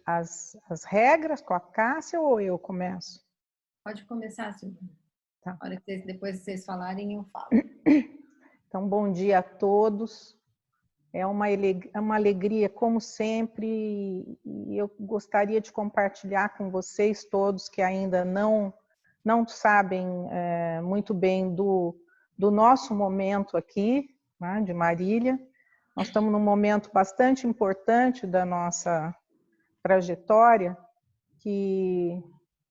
as regras com a Cássia ou eu começo? Pode começar, Silvia. Tá. Depois que vocês falarem, eu falo. Então, bom dia a todos. É uma alegria, como sempre, e eu gostaria de compartilhar com vocês todos que ainda não sabem muito bem do nosso momento aqui, né, de Marília. Nós estamos num momento bastante importante da nossa trajetória, que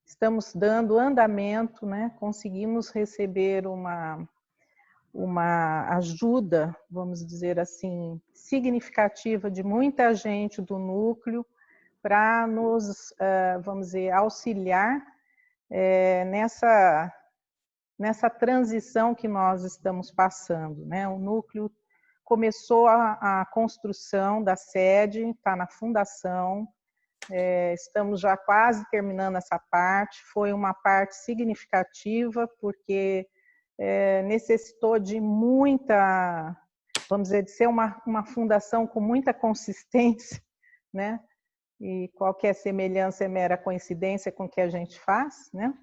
estamos dando andamento, né? Conseguimos receber uma ajuda, vamos dizer assim, significativa de muita gente do núcleo para nos, vamos dizer, auxiliar nessa transição que nós estamos passando, né? O núcleo começou a construção da sede, está na fundação, estamos já quase terminando essa parte, foi uma parte significativa, porque necessitou de muita, vamos dizer, de ser uma fundação com muita consistência, né? E qualquer semelhança é mera coincidência com o que a gente faz, né?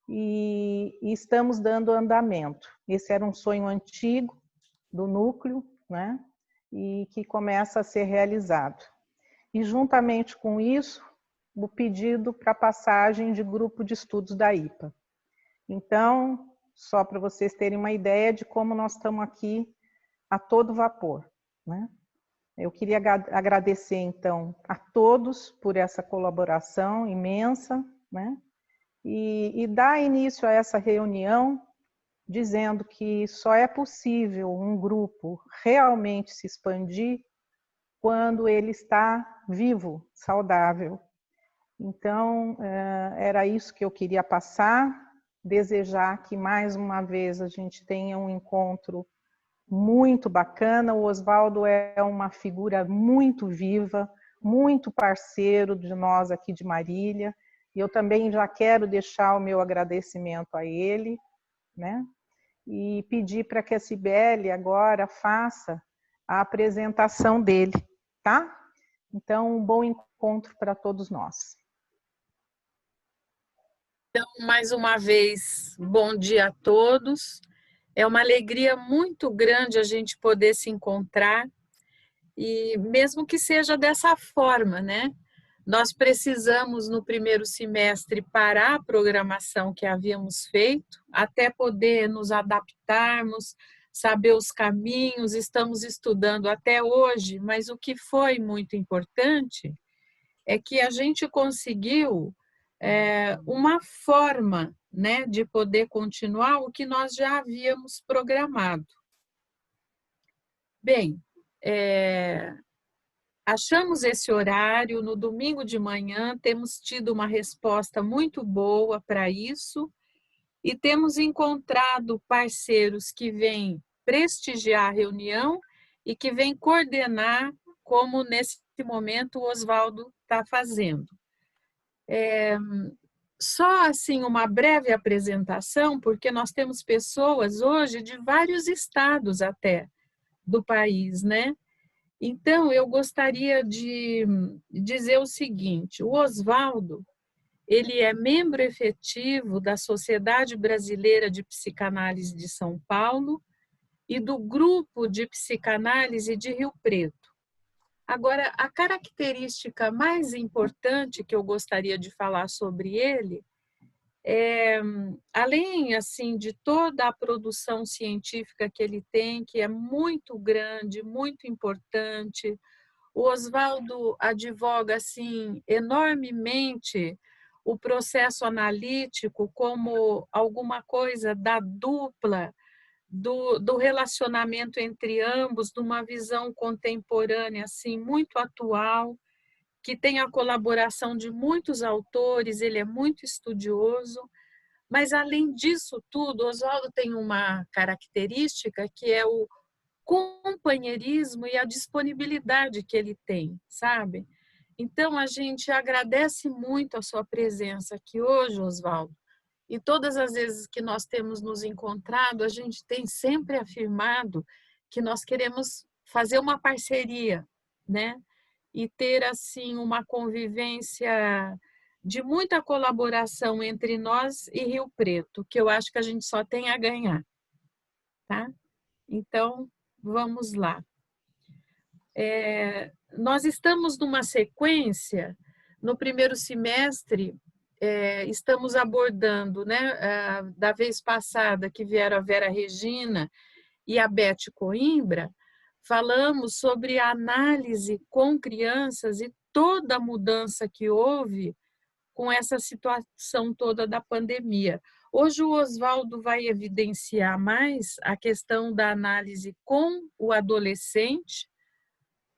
E estamos dando andamento. Esse era um sonho antigo do núcleo, né? E que começa a ser realizado. E juntamente com isso, o pedido para passagem de grupo de estudos da IPA. Então, só para vocês terem uma ideia de como nós estamos aqui a todo vapor, né? Eu queria agradecer, então, a todos por essa colaboração imensa, né? E dar início a essa reunião dizendo que só é possível um grupo realmente se expandir quando ele está vivo, saudável. Então, era isso que eu queria passar, desejar que mais uma vez a gente tenha um encontro muito bacana. O Oswaldo é uma figura muito viva, muito parceiro de nós aqui de Marília, e eu também já quero deixar o meu agradecimento a ele, né? E pedir para que a Cibele agora faça a apresentação dele, tá? Então, um bom encontro para todos nós. Então, mais uma vez, bom dia a todos. É uma alegria muito grande a gente poder se encontrar, e mesmo que seja dessa forma, né? Nós precisamos, no primeiro semestre, parar a programação que havíamos feito, até poder nos adaptarmos, saber os caminhos, estamos estudando até hoje, mas o que foi muito importante é que a gente conseguiu uma forma, né, de poder continuar o que nós já havíamos programado. Bem, achamos esse horário no domingo de manhã, temos tido uma resposta muito boa para isso e temos encontrado parceiros que vêm prestigiar a reunião e que vêm coordenar, como nesse momento o Oswaldo está fazendo. Só assim uma breve apresentação, porque nós temos pessoas hoje de vários estados até do país, né? Então, eu gostaria de dizer o seguinte: o Oswaldo, ele é membro efetivo da Sociedade Brasileira de Psicanálise de São Paulo e do Grupo de Psicanálise de Rio Preto. Agora, a característica mais importante que eu gostaria de falar sobre ele além assim de toda a produção científica que ele tem, que é muito grande, muito importante, o Oswaldo advoga assim enormemente o processo analítico como alguma coisa da dupla, do relacionamento entre ambos, de uma visão contemporânea assim muito atual, que tem a colaboração de muitos autores, ele é muito estudioso. Mas, além disso tudo, Oswaldo tem uma característica que é o companheirismo e a disponibilidade que ele tem, sabe? Então, a gente agradece muito a sua presença aqui hoje, Oswaldo. E todas as vezes que nós temos nos encontrado, a gente tem sempre afirmado que nós queremos fazer uma parceria, né? e ter assim uma convivência de muita colaboração entre nós e Rio Preto, que eu acho que a gente só tem a ganhar, tá? Então, vamos lá. Nós estamos numa sequência, no primeiro semestre, estamos abordando, né, da vez passada que vieram a Vera Regina e a Beth Coimbra, falamos sobre a análise com crianças e toda a mudança que houve com essa situação toda da pandemia. Hoje o Oswaldo vai evidenciar mais a questão da análise com o adolescente,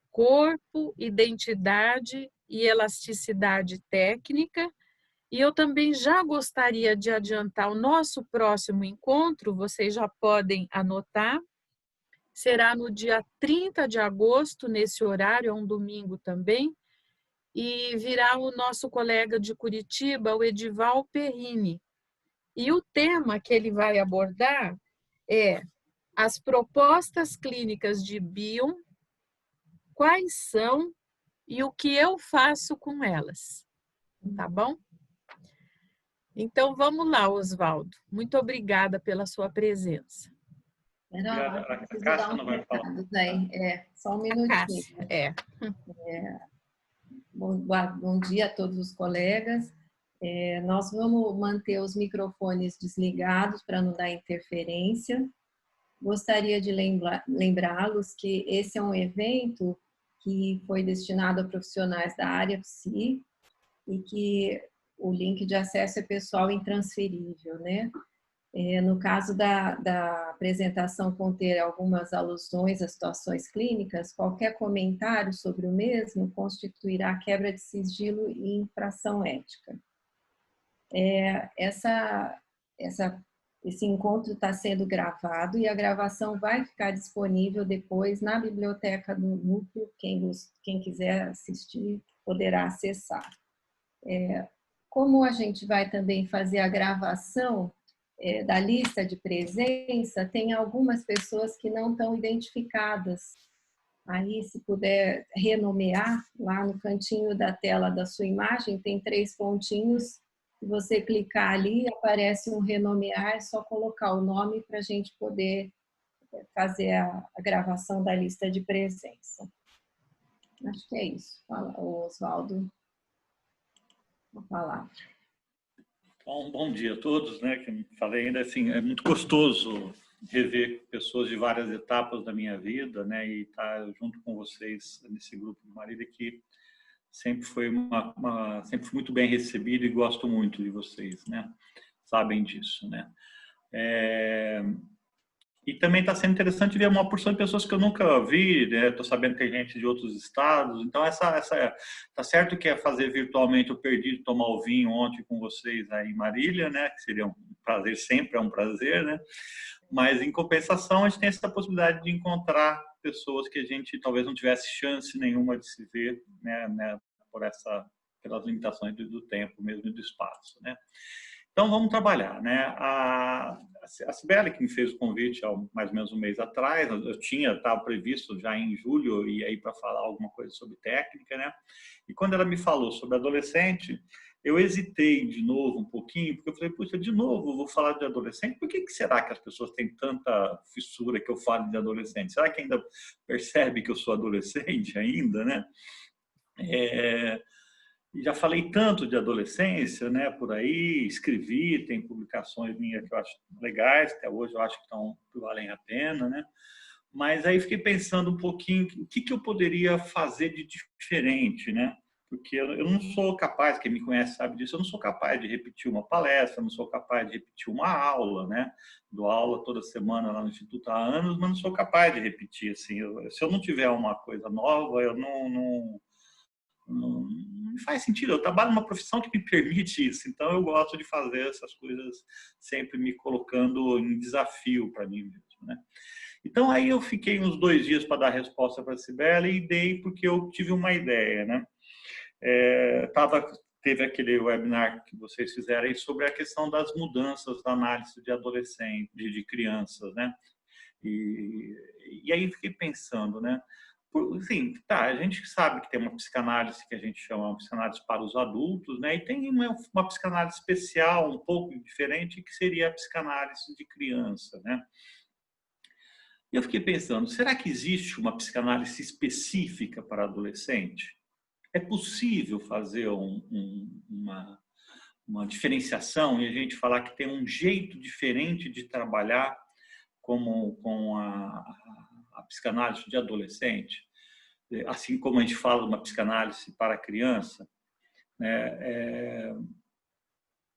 corpo, identidade e elasticidade técnica. E eu também já gostaria de adiantar o nosso próximo encontro, vocês já podem anotar, será no dia 30 de agosto, nesse horário, é um domingo também, e virá o nosso colega de Curitiba, o Edival Perrini. E o tema que ele vai abordar é as propostas clínicas de Bion, quais são e o que eu faço com elas. Tá bom? Então, vamos lá, Oswaldo. Muito obrigada pela sua presença. A Cássia não vai falar. Só um minutinho. Bom dia a todos os colegas. Nós vamos manter os microfones desligados para não dar interferência. Gostaria de lembrá-los que esse é um evento que foi destinado a profissionais da área psi e que o link de acesso é pessoal intransferível, né? No caso da apresentação conter algumas alusões a situações clínicas, qualquer comentário sobre o mesmo constituirá quebra de sigilo e infração ética. Esse encontro está sendo gravado e a gravação vai ficar disponível depois na biblioteca do Núcleo. Quem quiser assistir poderá acessar. Como a gente vai também fazer a gravação da lista de presença, tem algumas pessoas que não estão identificadas. Aí, se puder renomear, lá no cantinho da tela da sua imagem, tem 3 pontinhos. Se você clicar ali, aparece um renomear, é só colocar o nome para a gente poder fazer a gravação da lista de presença. Acho que é isso. Fala, Oswaldo. Vou falar. Bom dia a todos, né? Que falei ainda assim, é muito gostoso rever pessoas de várias etapas da minha vida, né? E estar junto com vocês nesse grupo de Marília que sempre foi sempre fui muito bem recebido e gosto muito de vocês, né? Sabem disso, né? E também está sendo interessante ver uma porção de pessoas que eu nunca vi, né? Estou sabendo que tem gente de outros estados. Então, tá certo que é fazer virtualmente. Eu perdi de tomar o vinho ontem com vocês aí em Marília, né? Que seria um prazer, sempre é um prazer, né? Mas, em compensação, a gente tem essa possibilidade de encontrar pessoas que a gente talvez não tivesse chance nenhuma de se ver, né? Pelas limitações do tempo mesmo e do espaço, né? Então, vamos trabalhar, né? A Cibele, que me fez o convite há mais ou menos um mês atrás, estava previsto já em julho e aí para falar alguma coisa sobre técnica, né? E quando ela me falou sobre adolescente, eu hesitei de novo um pouquinho, porque eu falei, puxa, de novo, vou falar de adolescente? Por que será que as pessoas têm tanta fissura que eu falo de adolescente? Será que ainda percebe que eu sou adolescente ainda, né? Já falei tanto de adolescência, né, por aí, escrevi, tem publicações minhas que eu acho legais, até hoje eu acho que valem a pena, né? Mas aí fiquei pensando um pouquinho o que eu poderia fazer de diferente, né? Porque eu não sou capaz, quem me conhece sabe disso, eu não sou capaz de repetir uma palestra, não sou capaz de repetir uma aula, né? Dou aula toda semana lá no Instituto há anos, mas não sou capaz de repetir, assim. Se eu não tiver uma coisa nova, eu não faz sentido. Eu trabalho numa profissão que me permite isso, então eu gosto de fazer essas coisas sempre me colocando em desafio para mim mesmo, né? Então aí eu fiquei uns 2 dias para dar resposta para a Cibele e dei porque eu tive uma ideia, né? Teve aquele webinar que vocês fizeram aí sobre a questão das mudanças da análise de adolescentes, de crianças, né? E aí fiquei pensando, né? Sim, tá, a gente sabe que tem uma psicanálise que a gente chama de psicanálise para os adultos, né? E tem uma psicanálise especial, um pouco diferente, que seria a psicanálise de criança, né? E eu fiquei pensando, será que existe uma psicanálise específica para adolescente? É possível fazer uma diferenciação e a gente falar que tem um jeito diferente de trabalhar com a psicanálise de adolescente, assim como a gente fala de uma psicanálise para criança, né?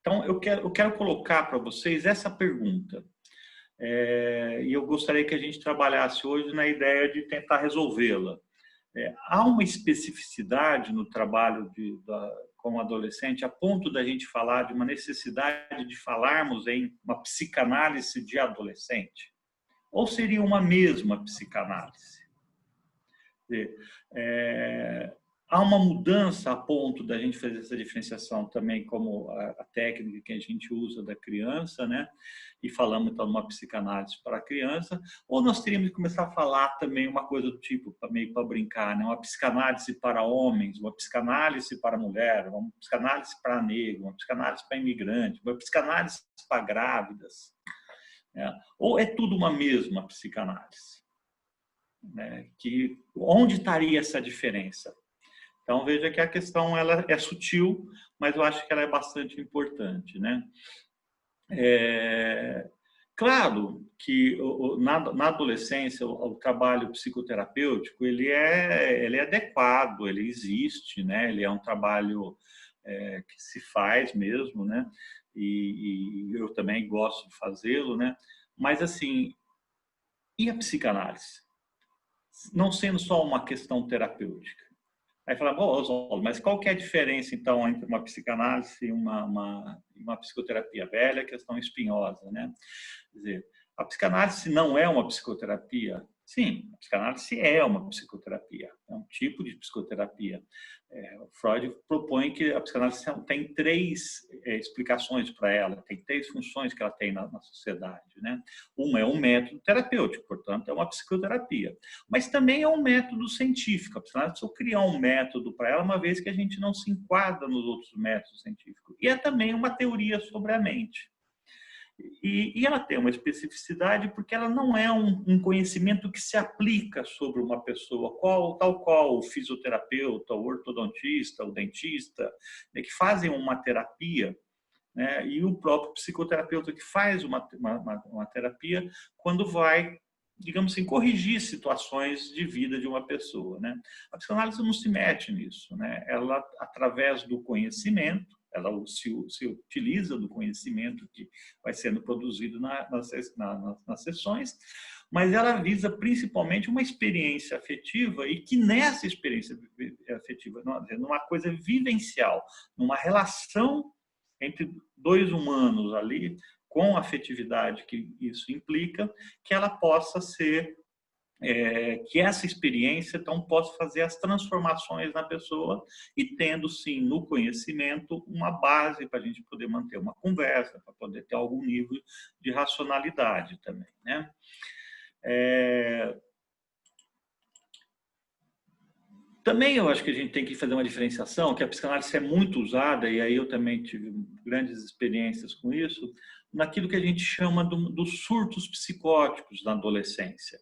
Então, eu quero colocar para vocês essa pergunta. E eu gostaria que a gente trabalhasse hoje na ideia de tentar resolvê-la. Há uma especificidade no trabalho com adolescente a ponto da gente falar de uma necessidade de falarmos em uma psicanálise de adolescente? Ou seria uma mesma psicanálise? Há uma mudança a ponto da gente fazer essa diferenciação também como a técnica que a gente usa da criança, né? E falamos então de uma psicanálise para a criança, ou nós teríamos que começar a falar também uma coisa do tipo, meio para brincar, né? Uma psicanálise para homens, uma psicanálise para mulher, uma psicanálise para negro, uma psicanálise para imigrante, uma psicanálise para grávidas, né? Ou é tudo uma mesma psicanálise, né? Onde estaria essa diferença? Então, veja que a questão ela é sutil, mas eu acho que ela é bastante importante, né? Claro que na adolescência o trabalho psicoterapêutico ele é adequado, ele existe, né? Ele é um trabalho que se faz mesmo, né? E eu também gosto de fazê-lo, né? Mas assim, e a psicanálise? Não sendo só uma questão terapêutica. Aí fala, Oswaldo, mas qual que é a diferença, então, entre uma psicanálise e uma psicoterapia? Velha questão espinhosa, né? Quer dizer, a psicanálise não é uma psicoterapia? Sim, a psicanálise é uma psicoterapia, é um tipo de psicoterapia. Freud propõe que a psicanálise tem 3 explicações para ela, tem 3 funções que ela tem na sociedade, né? Uma é um método terapêutico, portanto, é uma psicoterapia. Mas também é um método científico. A psicanálise só criar um método para ela, uma vez que a gente não se enquadra nos outros métodos científicos. E é também uma teoria sobre a mente. E ela tem uma especificidade porque ela não é um conhecimento que se aplica sobre uma pessoa, tal qual o fisioterapeuta, o ortodontista, o dentista, né, que fazem uma terapia, né, e o próprio psicoterapeuta que faz uma terapia quando vai, digamos assim, corrigir situações de vida de uma pessoa, né? A psicanálise não se mete nisso, né? Ela, através do conhecimento, ela se utiliza do conhecimento que vai sendo produzido nas sessões, mas ela visa principalmente uma experiência afetiva e que nessa experiência afetiva, numa coisa vivencial, numa relação entre 2 humanos ali, com a afetividade que isso implica, que ela possa ser, que essa experiência então possa fazer as transformações na pessoa e tendo sim no conhecimento uma base para a gente poder manter uma conversa, para poder ter algum nível de racionalidade também, né? Também eu acho que a gente tem que fazer uma diferenciação, que a psicanálise é muito usada, e aí eu também tive grandes experiêncincias com isso, naquilo que a gente chama dos surtos psicóticos na adolescência.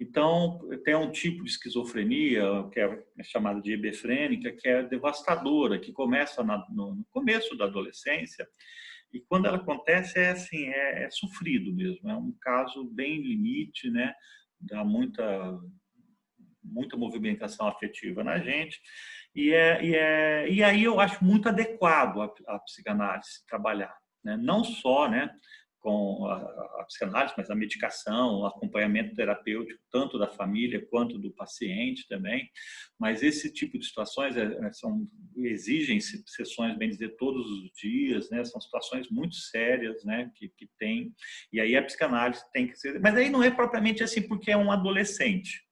Então, tem um tipo de esquizofrenia, que é chamada de hebefrênica, que é devastadora, que começa no começo da adolescência, e quando ela acontece é assim, é sofrido mesmo, é um caso bem limite, né? Dá muita movimentação afetiva na gente, e aí eu acho muito adequado a psicanálise trabalhar, né? Não só, né, com a psicanálise, mas a medicação, o acompanhamento terapêutico, tanto da família quanto do paciente também. Mas esse tipo de situações exigem sessões, bem dizer, todos os dias, né? São situações muito sérias, né? Que tem. E aí a psicanálise tem que ser. Mas aí não é propriamente assim porque é um adolescente,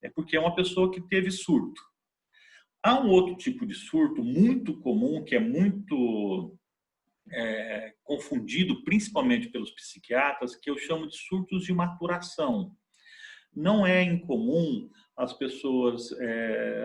é porque é uma pessoa que teve surto. Há um outro tipo de surto muito comum, que é muito confundido principalmente pelos psiquiatras, que eu chamo de surtos de maturação. Não é incomum as pessoas,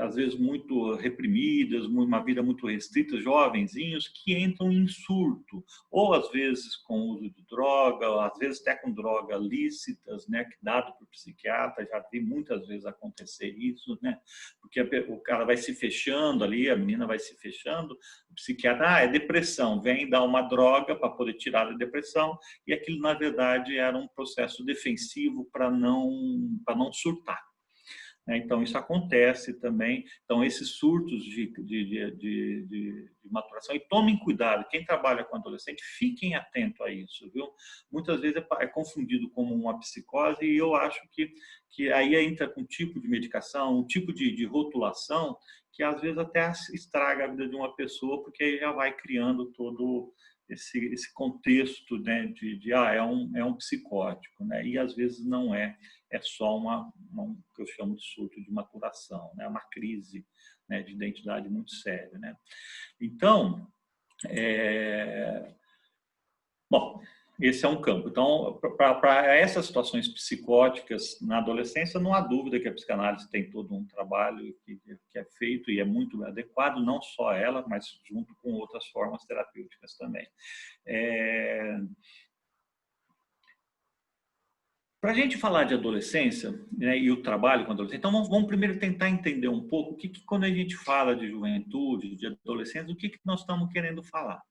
às vezes, muito reprimidas, uma vida muito restrita, jovenzinhos, que entram em surto, ou às vezes com uso de droga, ou às vezes até com drogas lícitas, né, que dado por psiquiatra, já vi muitas vezes acontecer isso, né, porque o cara vai se fechando ali, a menina vai se fechando, o psiquiatra, é depressão, vem dar uma droga para poder tirar da depressão, e aquilo, na verdade, era um processo defensivo para não surtar. Então, isso acontece também. Então, esses surtos de maturação, e tomem cuidado, quem trabalha com adolescente, fiquem atentos a isso, viu? Muitas vezes é confundido como uma psicose, e eu acho que aí entra com um tipo de medicação, um tipo de rotulação, que às vezes até estraga a vida de uma pessoa, porque aí já vai criando todo esse contexto, né, é um psicótico, né? E às vezes não é só um que eu chamo de surto de maturação, né? Uma crise, né, de identidade muito séria, né? Então, bom, esse é um campo. Então, para essas situações psicóticas na adolescência, não há dúvida que a psicanálise tem todo um trabalho que é feito e é muito adequado, não só ela, mas junto com outras formas terapêuticas também. Para a gente falar de adolescência, né, e o trabalho com adolescente, então vamos primeiro tentar entender um pouco o que quando a gente fala de juventude, de adolescência, o que nós estamos querendo falar.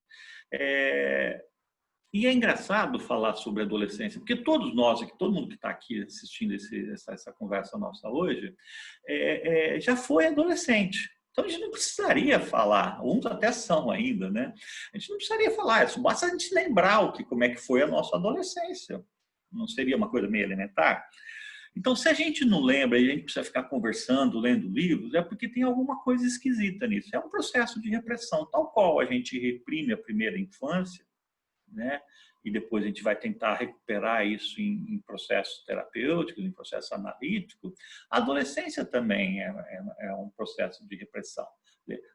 E é engraçado falar sobre adolescência, porque todos nós aqui, todo mundo que está aqui assistindo essa conversa nossa hoje, já foi adolescente. Então a gente não precisaria falar, uns até são ainda, né? A gente não precisaria falar isso, basta a gente lembrar como é que foi a nossa adolescência. Não seria uma coisa meio elementar? Então, se a gente não lembra e a gente precisa ficar conversando, lendo livros, é porque tem alguma coisa esquisita nisso. É um processo de repressão, tal qual a gente reprime a primeira infância, né? E depois a gente vai tentar recuperar isso em processos terapêuticos, em processo analítico. A adolescência também é um processo de repressão.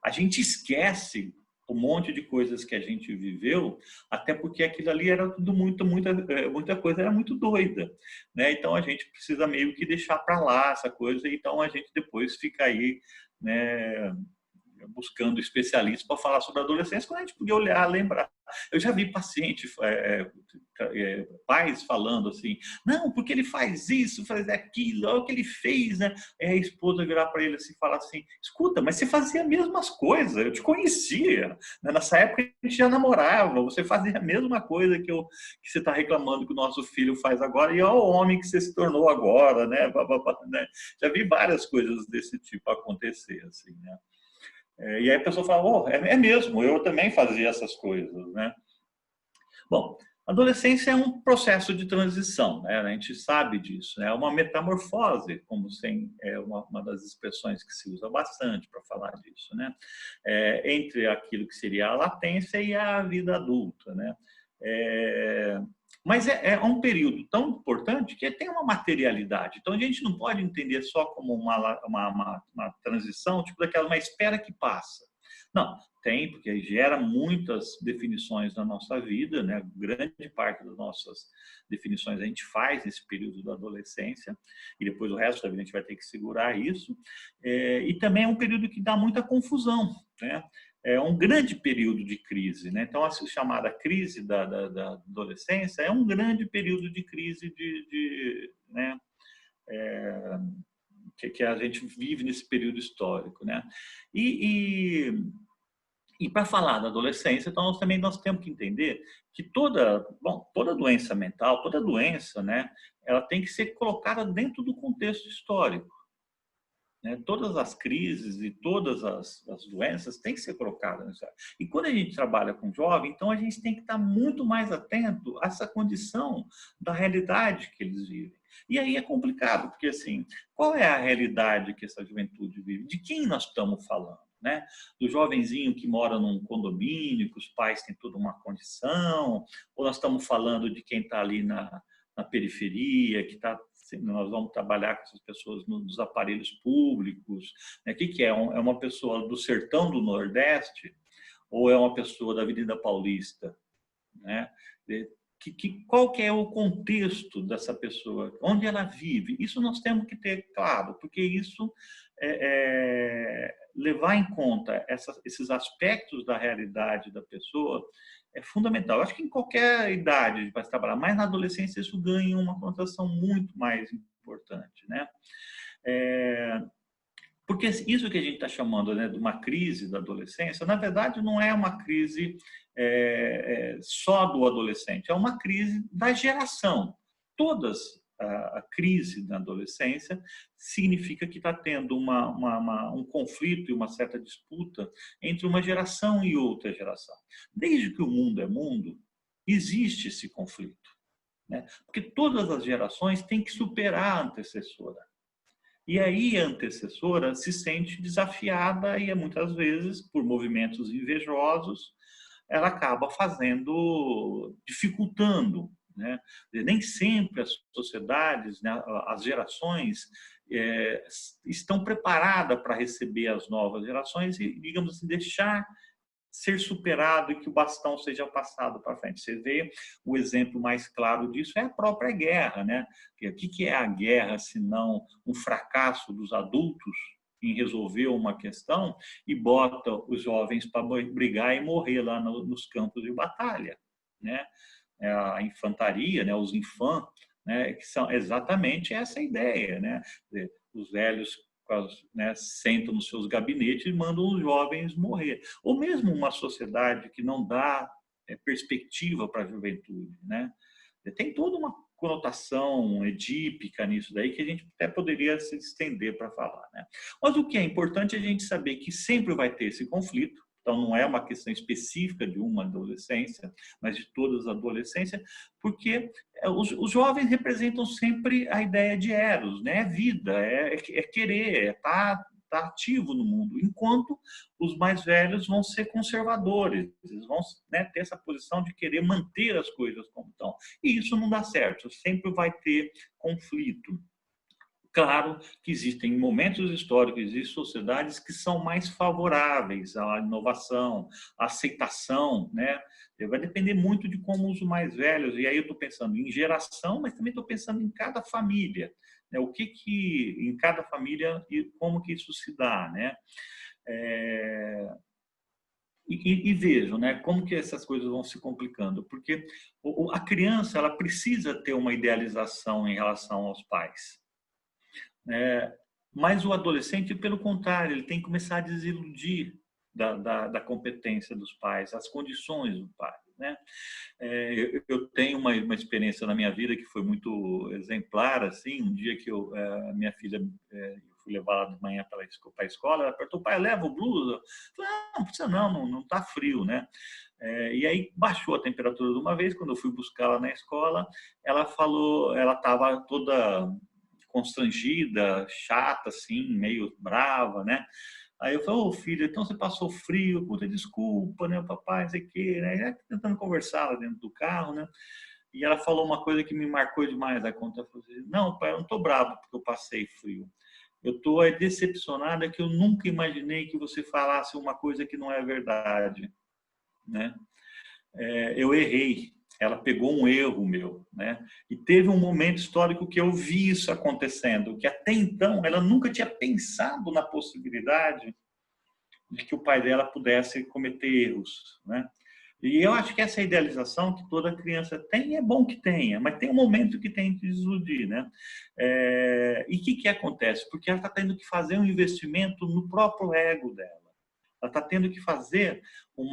A gente esquece um monte de coisas que a gente viveu, até porque aquilo ali era tudo muita coisa era muito doida, né? Então a gente precisa meio que deixar para lá essa coisa, então a gente depois fica aí, né, buscando especialistas para falar sobre a adolescência, quando a gente podia olhar, lembrar. Eu já vi pacientes, pais falando assim, não, porque ele faz isso, faz aquilo, olha o que ele fez, né? Aí a esposa virar para ele assim, e falar assim, escuta, mas você fazia as mesmas coisas, eu te conhecia, né? Nessa época a gente já namorava, você fazia a mesma coisa que você está reclamando que o nosso filho faz agora, e olha o homem que você se tornou agora, né? Já vi várias coisas desse tipo acontecer, assim, né? E aí a pessoa fala, oh, é mesmo, eu também fazia essas coisas, né? Bom, a adolescência é um processo de transição, né? A gente sabe disso, né? É uma metamorfose, como é uma das expressões que se usa bastante para falar disso, né? Entre aquilo que seria a latência e a vida adulta, né? Mas é um período tão importante que tem uma materialidade. Então, a gente não pode entender só como uma transição, tipo uma espera que passa. Não, tem, porque gera muitas definições na nossa vida, né? Grande parte das nossas definições a gente faz nesse período da adolescência, e depois o resto da vida a gente vai ter que segurar isso. E também é um período que dá muita confusão, né? É um grande período de crise, né? Então, a chamada crise da adolescência é um grande período de crise né? Que a gente vive nesse período histórico, né? E para falar da adolescência, então nós temos que entender que toda doença mental, toda doença, né? Ela tem que ser colocada dentro do contexto histórico. Né? Todas as crises e todas as doenças têm que ser colocadas nisso. E quando a gente trabalha com jovem, então a gente tem que estar muito mais atento a essa condição da realidade que eles vivem. E aí é complicado, porque assim, qual é a realidade que essa juventude vive? De quem nós estamos falando? Né? Do jovenzinho que mora num condomínio, que os pais têm toda uma condição, ou nós estamos falando de quem está ali na periferia, que está nós vamos trabalhar com essas pessoas nos aparelhos públicos, né? O que é? É uma pessoa do sertão do Nordeste ou é uma pessoa da Avenida Paulista, né? qual que é o contexto dessa pessoa, onde ela vive. Isso nós temos que ter claro, porque isso levar em conta esses aspectos da realidade da pessoa é fundamental. Eu acho que em qualquer idade vai se trabalhar, mas na adolescência isso ganha uma conotação muito mais importante, né? Porque isso que a gente está chamando, né, de uma crise da adolescência, na verdade não é uma crise só do adolescente, é uma crise da geração. A crise da adolescência significa que está tendo um conflito e uma certa disputa entre uma geração e outra geração. Desde que o mundo é mundo, existe esse conflito, né? Porque todas as gerações têm que superar a antecessora. E aí a antecessora se sente desafiada e muitas vezes, por movimentos invejosos, ela acaba dificultando, né? Nem sempre as sociedades, né, as gerações estão preparadas para receber as novas gerações e, digamos assim, deixar ser superado e que o bastão seja passado para frente. Você vê o exemplo mais claro disso é a própria guerra, né? O que é a guerra se não um fracasso dos adultos em resolver uma questão e bota os jovens para brigar e morrer lá nos campos de batalha, né? A infantaria, né? Os infãs, né? Que são exatamente essa ideia, né? Os velhos, né, sentam nos seus gabinetes e mandam os jovens morrer. Ou mesmo uma sociedade que não dá perspectiva para a juventude, né? Tem toda uma conotação edípica nisso daí que a gente até poderia se estender para falar, né? Mas o que é importante é a gente saber que sempre vai ter esse conflito. Então, não é uma questão específica de uma adolescência, mas de todas as adolescências, porque os jovens representam sempre a ideia de eros, né? É vida, é querer, é estar ativo no mundo, enquanto os mais velhos vão ser conservadores, eles vão, né, ter essa posição de querer manter as coisas como estão. E isso não dá certo, sempre vai ter conflito. Claro que existem momentos históricos, existem sociedades que são mais favoráveis à inovação, à aceitação, né? Vai depender muito de como os mais velhos, e aí eu estou pensando em geração, mas também estou pensando em cada família, né? O que em cada família e como que isso se dá, né? E vejo, né, como que essas coisas vão se complicando, porque a criança ela precisa ter uma idealização em relação aos pais. Mas o adolescente, pelo contrário, ele tem que começar a desiludir da competência dos pais, as condições do pai, né? Eu tenho uma experiência na minha vida que foi muito exemplar, assim, um dia que minha filha, eu fui levar ela de manhã para a escola, ela perguntou: pai, leva o blusa? Eu falei: não precisa não está frio, né? E aí baixou a temperatura de uma vez, quando eu fui buscá-la na escola, ela falou, ela estava toda constrangida, chata, assim, meio brava, né? Aí eu falei: ô filha, então você passou frio, puta desculpa, né, papai, não sei o quê, né? Já tentando conversar lá dentro do carro, né? E ela falou uma coisa que me marcou demais da conta. Ela falou assim: não, pai, eu não tô bravo porque eu passei frio. Eu tô decepcionada que eu nunca imaginei que você falasse uma coisa que não é verdade, né? Eu errei. Ela pegou um erro meu, né? E teve um momento histórico que eu vi isso acontecendo, que até então ela nunca tinha pensado na possibilidade de que o pai dela pudesse cometer erros, né? E eu acho que essa idealização que toda criança tem, é bom que tenha, mas tem um momento que tem que desiludir, né? E o que acontece? Porque ela está tendo que fazer um investimento no próprio ego dela. Ela está tendo que fazer um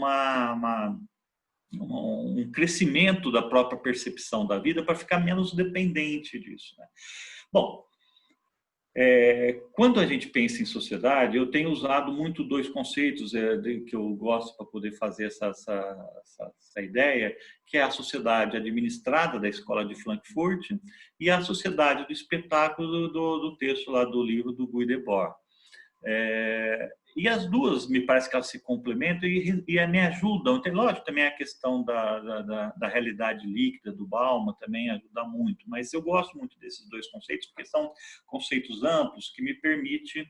crescimento da própria percepção da vida para ficar menos dependente disso, né? Bom, quando a gente pensa em sociedade, eu tenho usado muito dois conceitos que eu gosto para poder fazer essa ideia, que é a sociedade administrada da Escola de Frankfurt e a sociedade do espetáculo do texto lá do livro do Guy Debord. E as duas, me parece que elas se complementam e me ajudam. Tem, lógico, também a questão da realidade líquida do Bauman também ajuda muito, mas eu gosto muito desses dois conceitos, porque são conceitos amplos que me permitem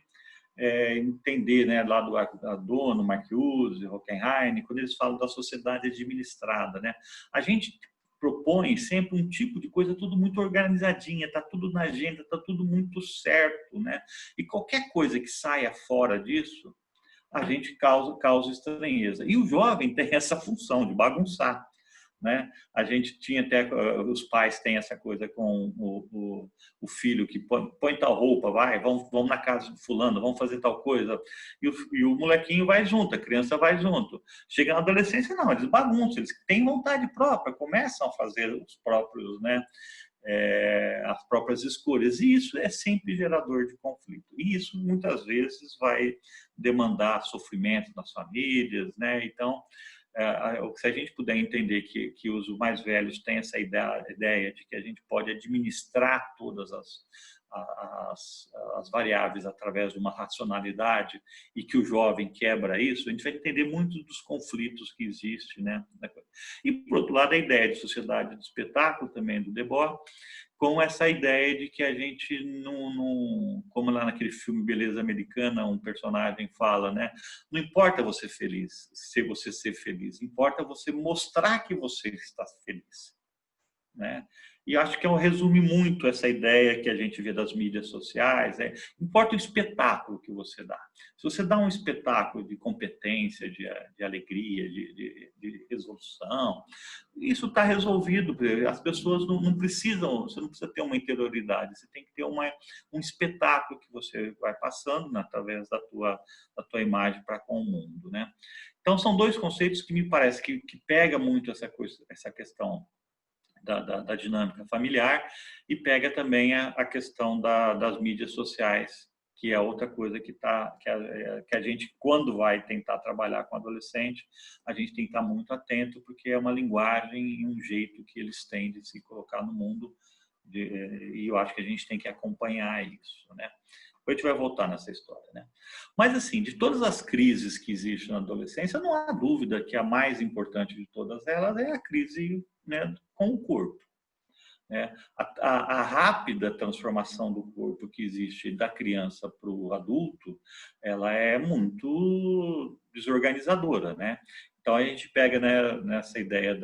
entender, né, lá do Adorno, Marcuse, Horkheim, quando eles falam da sociedade administrada, né? A gente propõe sempre um tipo de coisa tudo muito organizadinha, está tudo na agenda, está tudo muito certo, né? E qualquer coisa que saia fora disso, a gente causa estranheza. E o jovem tem essa função de bagunçar, né? A gente tinha até, os pais têm essa coisa com o filho que põe tal roupa, vamos na casa de fulano, vamos fazer tal coisa, e o molequinho vai junto, a criança vai junto. Chega na adolescência, não, eles bagunçam, eles têm vontade própria, começam a fazer os próprios, né? As próprias escolhas, e isso é sempre gerador de conflito, e isso muitas vezes vai demandar sofrimento nas famílias, né? Então, se a gente puder entender que os mais velhos têm essa ideia de que a gente pode administrar todas as variáveis através de uma racionalidade e que o jovem quebra isso, a gente vai entender muito dos conflitos que existem, né? E, por outro lado, a ideia de sociedade de espetáculo também do Debord, com essa ideia de que a gente não, como lá naquele filme Beleza Americana, um personagem fala, né? Não importa você feliz, se você ser feliz, importa você mostrar que você está feliz, né? E acho que resume muito essa ideia que a gente vê das mídias sociais. Importa o espetáculo que você dá. Se você dá um espetáculo de competência, de alegria, de resolução, isso está resolvido. As pessoas não precisam, você não precisa ter uma interioridade, você tem que ter um espetáculo que você vai passando, né, através da tua imagem para com o mundo, né? Então, são dois conceitos que me parece que pega muito essa questão da dinâmica familiar e pega também a questão das mídias sociais, que é outra coisa que a gente, quando vai tentar trabalhar com adolescente, a gente tem que estar muito atento, porque é uma linguagem e um jeito que eles têm de se colocar no mundo, e eu acho que a gente tem que acompanhar isso, né? Depois a gente vai voltar nessa história, né? Mas, assim, de todas as crises que existem na adolescência, não há dúvida que a mais importante de todas elas é a crise, né, com o corpo, né? A rápida transformação do corpo que existe da criança para o adulto, ela é muito desorganizadora, né? Então, a gente pega, né, nessa ideia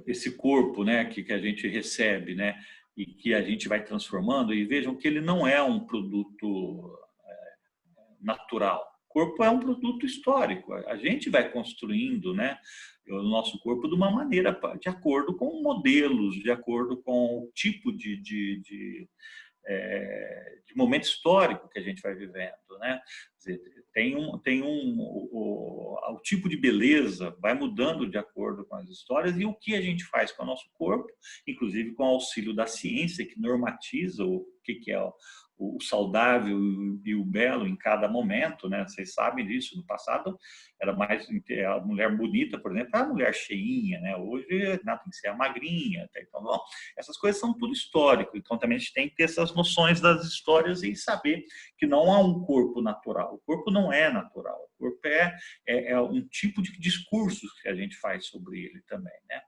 esse corpo, né, que a gente recebe, né, e que a gente vai transformando, e vejam que ele não é um produto natural. O corpo é um produto histórico. A gente vai construindo, né, o nosso corpo de uma maneira, de acordo com modelos, de acordo com o tipo de momento histórico que a gente vai vivendo, né? Quer dizer, o tipo de beleza vai mudando de acordo com as histórias, e o que a gente faz com o nosso corpo, inclusive com o auxílio da ciência, que normatiza o que é o saudável e o belo em cada momento, né? Vocês sabem disso. No passado era mais a mulher bonita, por exemplo, a mulher cheinha, né? Hoje não, tem que ser a magrinha. Então, bom, essas coisas são tudo histórico. Então, também a gente tem que ter essas noções das histórias e saber que não há um corpo natural. O corpo não é natural. O corpo é um tipo de discursos que a gente faz sobre ele também, né?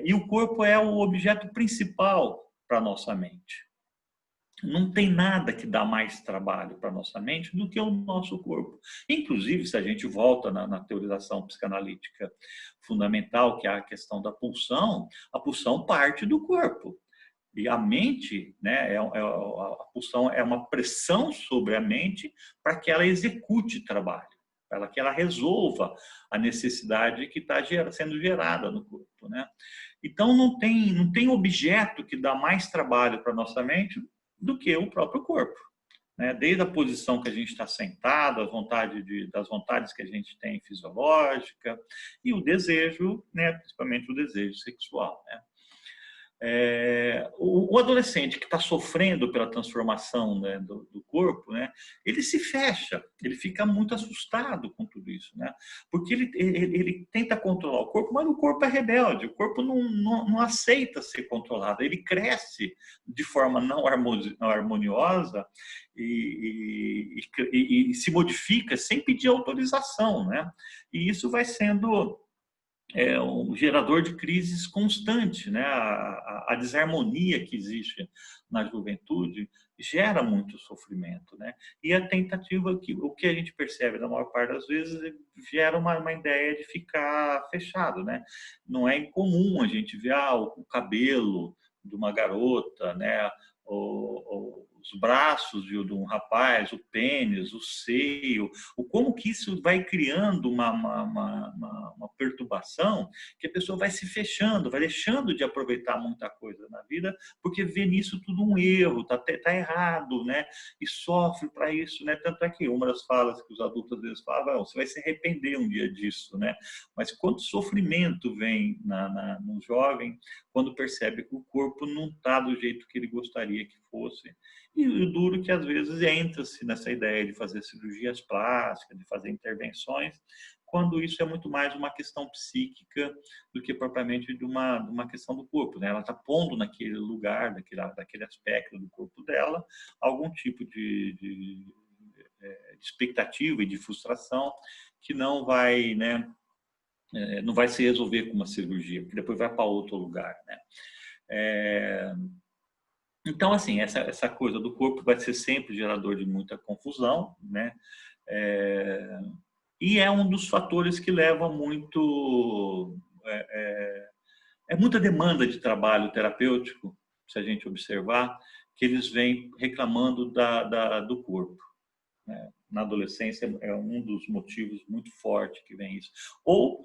E o corpo é o objeto principal para a nossa mente. Não tem nada que dá mais trabalho para a nossa mente do que o nosso corpo. Inclusive, se a gente volta na teorização psicanalítica fundamental, que é a questão da pulsão, a pulsão parte do corpo. E a mente, né, a pulsão é uma pressão sobre a mente para que ela execute trabalho, para que ela resolva a necessidade que está sendo gerada no corpo, né? Então, não tem objeto que dá mais trabalho para a nossa mente do que o próprio corpo, né? Desde a posição que a gente está sentado, das vontades que a gente tem fisiológica, e o desejo, né? Principalmente o desejo sexual, né? O adolescente que está sofrendo pela transformação, né, do corpo, né, ele se fecha, ele fica muito assustado com tudo isso, né, porque ele tenta controlar o corpo, mas o corpo é rebelde, o corpo não aceita ser controlado, ele cresce de forma não harmoniosa e se modifica sem pedir autorização, né, e isso vai sendo um gerador de crises constante, né? A desarmonia que existe na juventude gera muito sofrimento, né? E a tentativa, o que a gente percebe na maior parte das vezes, gera uma ideia de ficar fechado, né? Não é incomum a gente ver o cabelo de uma garota, né? Os braços de um rapaz, o pênis, o seio, como que isso vai criando uma perturbação, que a pessoa vai se fechando, vai deixando de aproveitar muita coisa na vida, porque vê nisso tudo um erro, tá errado, né? E sofre para isso, né? Tanto é que uma das falas que os adultos às vezes falam, você vai se arrepender um dia disso, né? Mas quanto sofrimento vem no jovem quando percebe que o corpo não está do jeito que ele gostaria que fosse. E o duro que às vezes entra-se nessa ideia de fazer cirurgias plásticas, de fazer intervenções, quando isso é muito mais uma questão psíquica do que propriamente de uma questão do corpo, né? Ela está pondo naquele lugar, daquele aspecto do corpo dela, algum tipo de expectativa e de frustração que não vai, né? Não vai se resolver com uma cirurgia, porque depois vai para outro lugar, né? Então, assim, essa coisa do corpo vai ser sempre gerador de muita confusão, né? E é um dos fatores que leva muito... muita demanda de trabalho terapêutico, se a gente observar, que eles vêm reclamando do corpo, né? Na adolescência é um dos motivos muito fortes que vem isso. Ou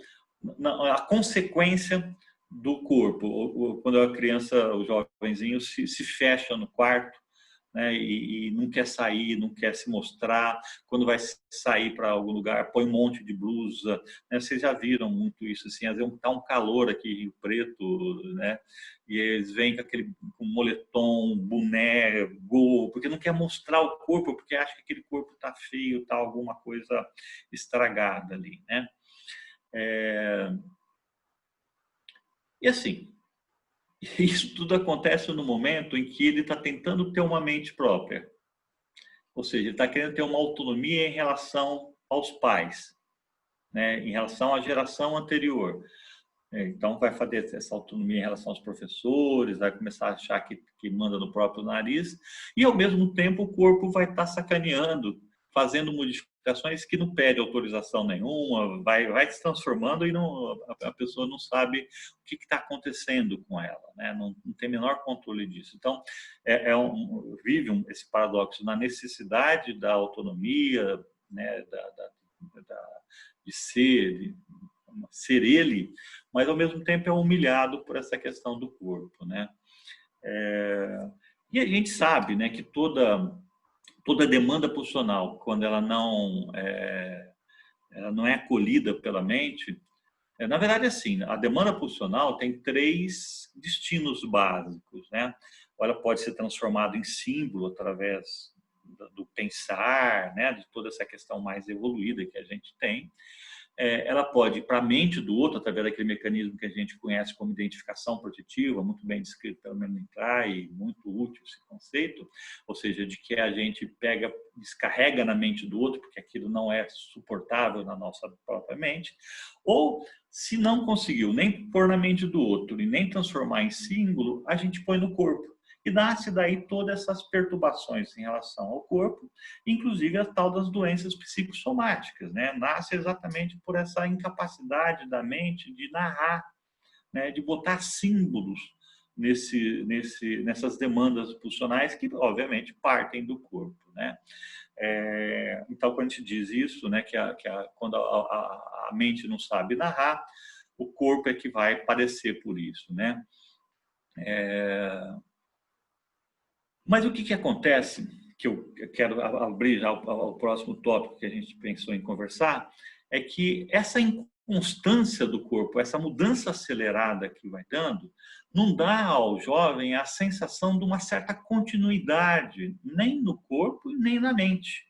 a consequência do corpo, quando a criança, o jovenzinho se fecha no quarto, né, e não quer sair, não quer se mostrar, quando vai sair para algum lugar, põe um monte de blusa, né? Vocês já viram muito isso, assim, às vezes está um calor aqui em Rio Preto, né? E eles vêm com moletom, boné, gol, porque não quer mostrar o corpo, porque acha que aquele corpo está feio, está alguma coisa estragada ali, né? E assim, isso tudo acontece no momento em que ele está tentando ter uma mente própria. Ou seja, ele está querendo ter uma autonomia em relação aos pais, né? Em relação à geração anterior. Então, vai fazer essa autonomia em relação aos professores, vai começar a achar que manda no próprio nariz, e, ao mesmo tempo, o corpo vai estar sacaneando, fazendo modificações que não pede autorização nenhuma, vai se transformando e a pessoa não sabe o que está acontecendo com ela, né? Não tem o menor controle disso. Então, vive esse paradoxo na necessidade da autonomia, né? De ser ele, mas ao mesmo tempo é humilhado por essa questão do corpo, né? E a gente sabe, né, que toda demanda pulsional, quando ela não é acolhida pela mente, na verdade, assim, a demanda pulsional tem 3 destinos básicos, né? Ela pode ser transformada em símbolo através do pensar, né, de toda essa questão mais evoluída que a gente tem. Ela pode ir para a mente do outro, através daquele mecanismo que a gente conhece como identificação projetiva, muito bem descrito pelo Mendeley, muito útil esse conceito, ou seja, de que a gente descarrega na mente do outro, porque aquilo não é suportável na nossa própria mente, ou, se não conseguiu nem pôr na mente do outro e nem transformar em símbolo, a gente põe no corpo. E nasce daí todas essas perturbações em relação ao corpo, inclusive a tal das doenças psicossomáticas, né? Nasce exatamente por essa incapacidade da mente de narrar, né? De botar símbolos nessas demandas pulsionais que, obviamente, partem do corpo, né? Então, quando a gente diz isso, né, quando a mente não sabe narrar, o corpo é que vai padecer por isso, né? Mas o que acontece, que eu quero abrir já ao próximo tópico que a gente pensou em conversar, é que essa inconstância do corpo, essa mudança acelerada que vai dando, não dá ao jovem a sensação de uma certa continuidade, nem no corpo e nem na mente.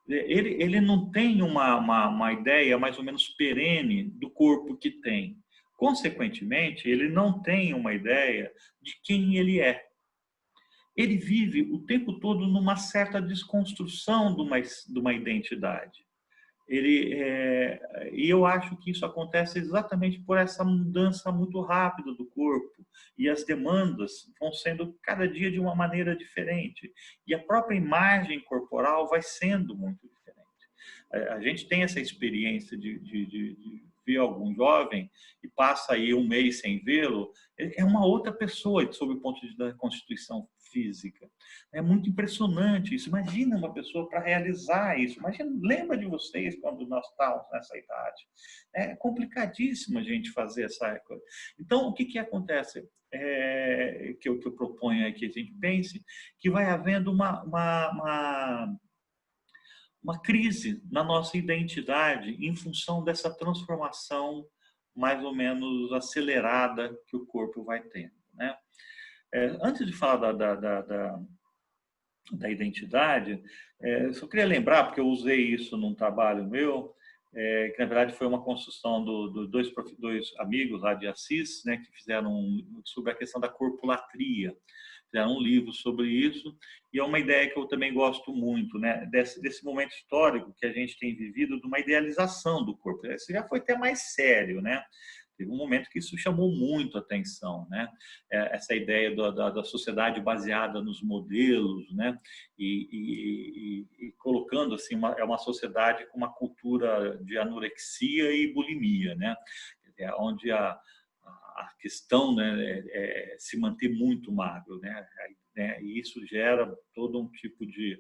Ele não tem uma ideia mais ou menos perene do corpo que tem. Consequentemente, ele não tem uma ideia de quem ele é. Ele vive o tempo todo numa certa desconstrução de uma identidade. e eu acho que isso acontece exatamente por essa mudança muito rápida do corpo, e as demandas vão sendo cada dia de uma maneira diferente, e a própria imagem corporal vai sendo muito diferente. A gente tem essa experiência de ver algum jovem e passa aí um mês sem vê-lo, é uma outra pessoa sob o ponto de vista da constituição física. É muito impressionante isso. Imagina uma pessoa para realizar isso. Imagina, lembra de vocês quando nós estávamos nessa idade. É complicadíssimo a gente fazer essa coisa. Então, o que acontece? Que eu proponho é que a gente pense que vai havendo uma crise na nossa identidade em função dessa transformação mais ou menos acelerada que o corpo vai tendo, né? Antes de falar da identidade, eu só queria lembrar, porque eu usei isso num trabalho meu, que na verdade foi uma construção dois amigos lá de Assis, né, que fizeram sobre a questão da corpulatria. Fizeram um livro sobre isso, e é uma ideia que eu também gosto muito, né, desse momento histórico que a gente tem vivido, de uma idealização do corpo. Isso já foi até mais sério, né? Teve um momento que isso chamou muito a atenção, né? Essa ideia da sociedade baseada nos modelos, né? E colocando assim, é uma sociedade com uma cultura de anorexia e bulimia, né? Onde a questão, né, é se manter muito magro, né? E isso gera todo um tipo de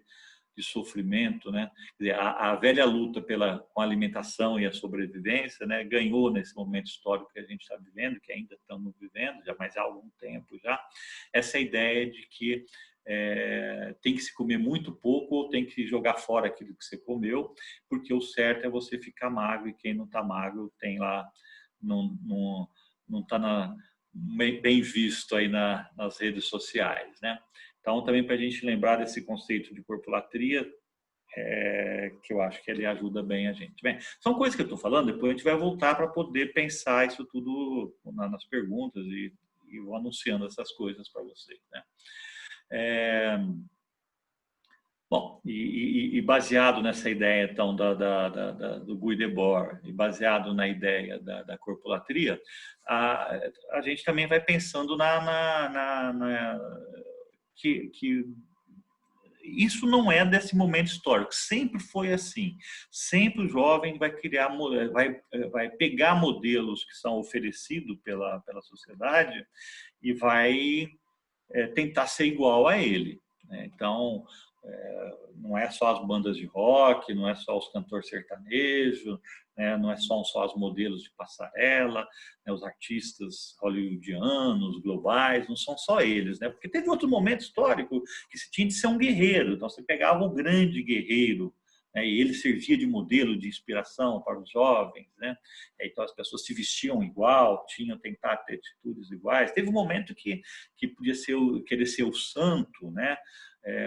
sofrimento, né? Quer dizer, a velha luta com a alimentação e a sobrevivência, né, ganhou nesse momento histórico que a gente está vivendo, que ainda estamos vivendo, já mais há algum tempo já, essa ideia de que tem que se comer muito pouco ou tem que jogar fora aquilo que você comeu, porque o certo é você ficar magro, e quem não está magro tem lá, não está bem visto aí nas redes sociais, né? Então, também para a gente lembrar desse conceito de corpulatria, que eu acho que ele ajuda bem a gente. Bem, são coisas que eu estou falando, depois a gente vai voltar para poder pensar isso tudo nas perguntas e vou anunciando essas coisas para vocês, né? Bom, e baseado nessa ideia, então, do Guy Debord, e baseado na ideia da corpulatria, a gente também vai pensando que isso não é desse momento histórico, sempre foi assim. Sempre o jovem vai vai pegar modelos que são oferecidos pela sociedade e vai tentar ser igual a ele, né? Então, não é só as bandas de rock, não é só os cantores sertanejos, né? Não é só os modelos de passarela, né? Os artistas hollywoodianos, globais, não são só eles, né? Porque teve outro momento histórico que se tinha de ser um guerreiro, então você pegava o grande guerreiro, né? E ele servia de modelo de inspiração para os jovens, né? Então as pessoas se vestiam igual, tinham tentar ter atitudes iguais. Teve um momento que podia querer ser o santo, né?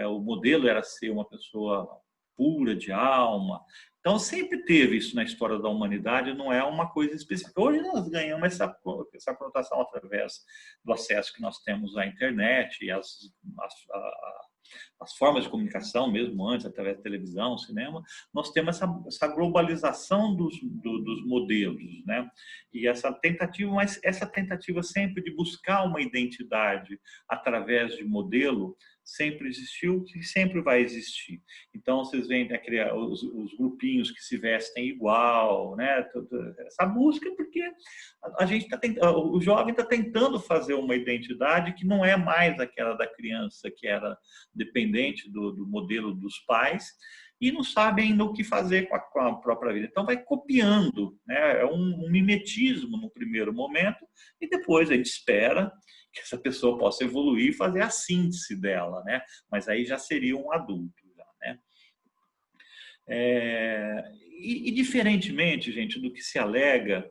O modelo era ser uma pessoa pura de alma. Então, sempre teve isso na história da humanidade, não é uma coisa específica. Hoje nós ganhamos essa conotação através do acesso que nós temos à internet e as formas de comunicação, mesmo antes, através da televisão, cinema, nós temos essa globalização dos modelos, né? E essa tentativa sempre de buscar uma identidade através de modelo sempre existiu e sempre vai existir. Então, vocês veem, né, os grupinhos que se vestem igual, né? Essa busca, porque o jovem está tentando fazer uma identidade que não é mais aquela da criança, que era dependente do modelo dos pais, e não sabe ainda o que fazer com a própria vida. Então, vai copiando, né? É um mimetismo no primeiro momento, e depois a gente espera que essa pessoa possa evoluir e fazer a síntese dela, né? Mas aí já seria um adulto, já, né? E diferentemente, gente, do que se alega,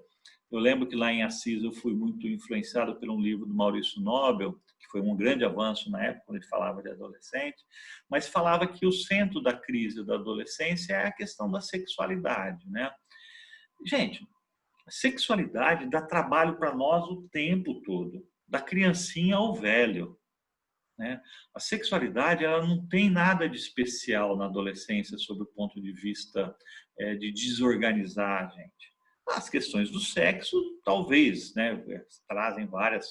eu lembro que lá em Assis eu fui muito influenciado por um livro do Maurício Nobel, que foi um grande avanço na época, quando ele falava de adolescente, mas falava que o centro da crise da adolescência é a questão da sexualidade, né? Gente, a sexualidade dá trabalho para nós o tempo todo, da criancinha ao velho. né? A sexualidade, ela não tem nada de especial na adolescência sob o ponto de vista de desorganizar a gente. As questões do sexo, talvez, né, trazem várias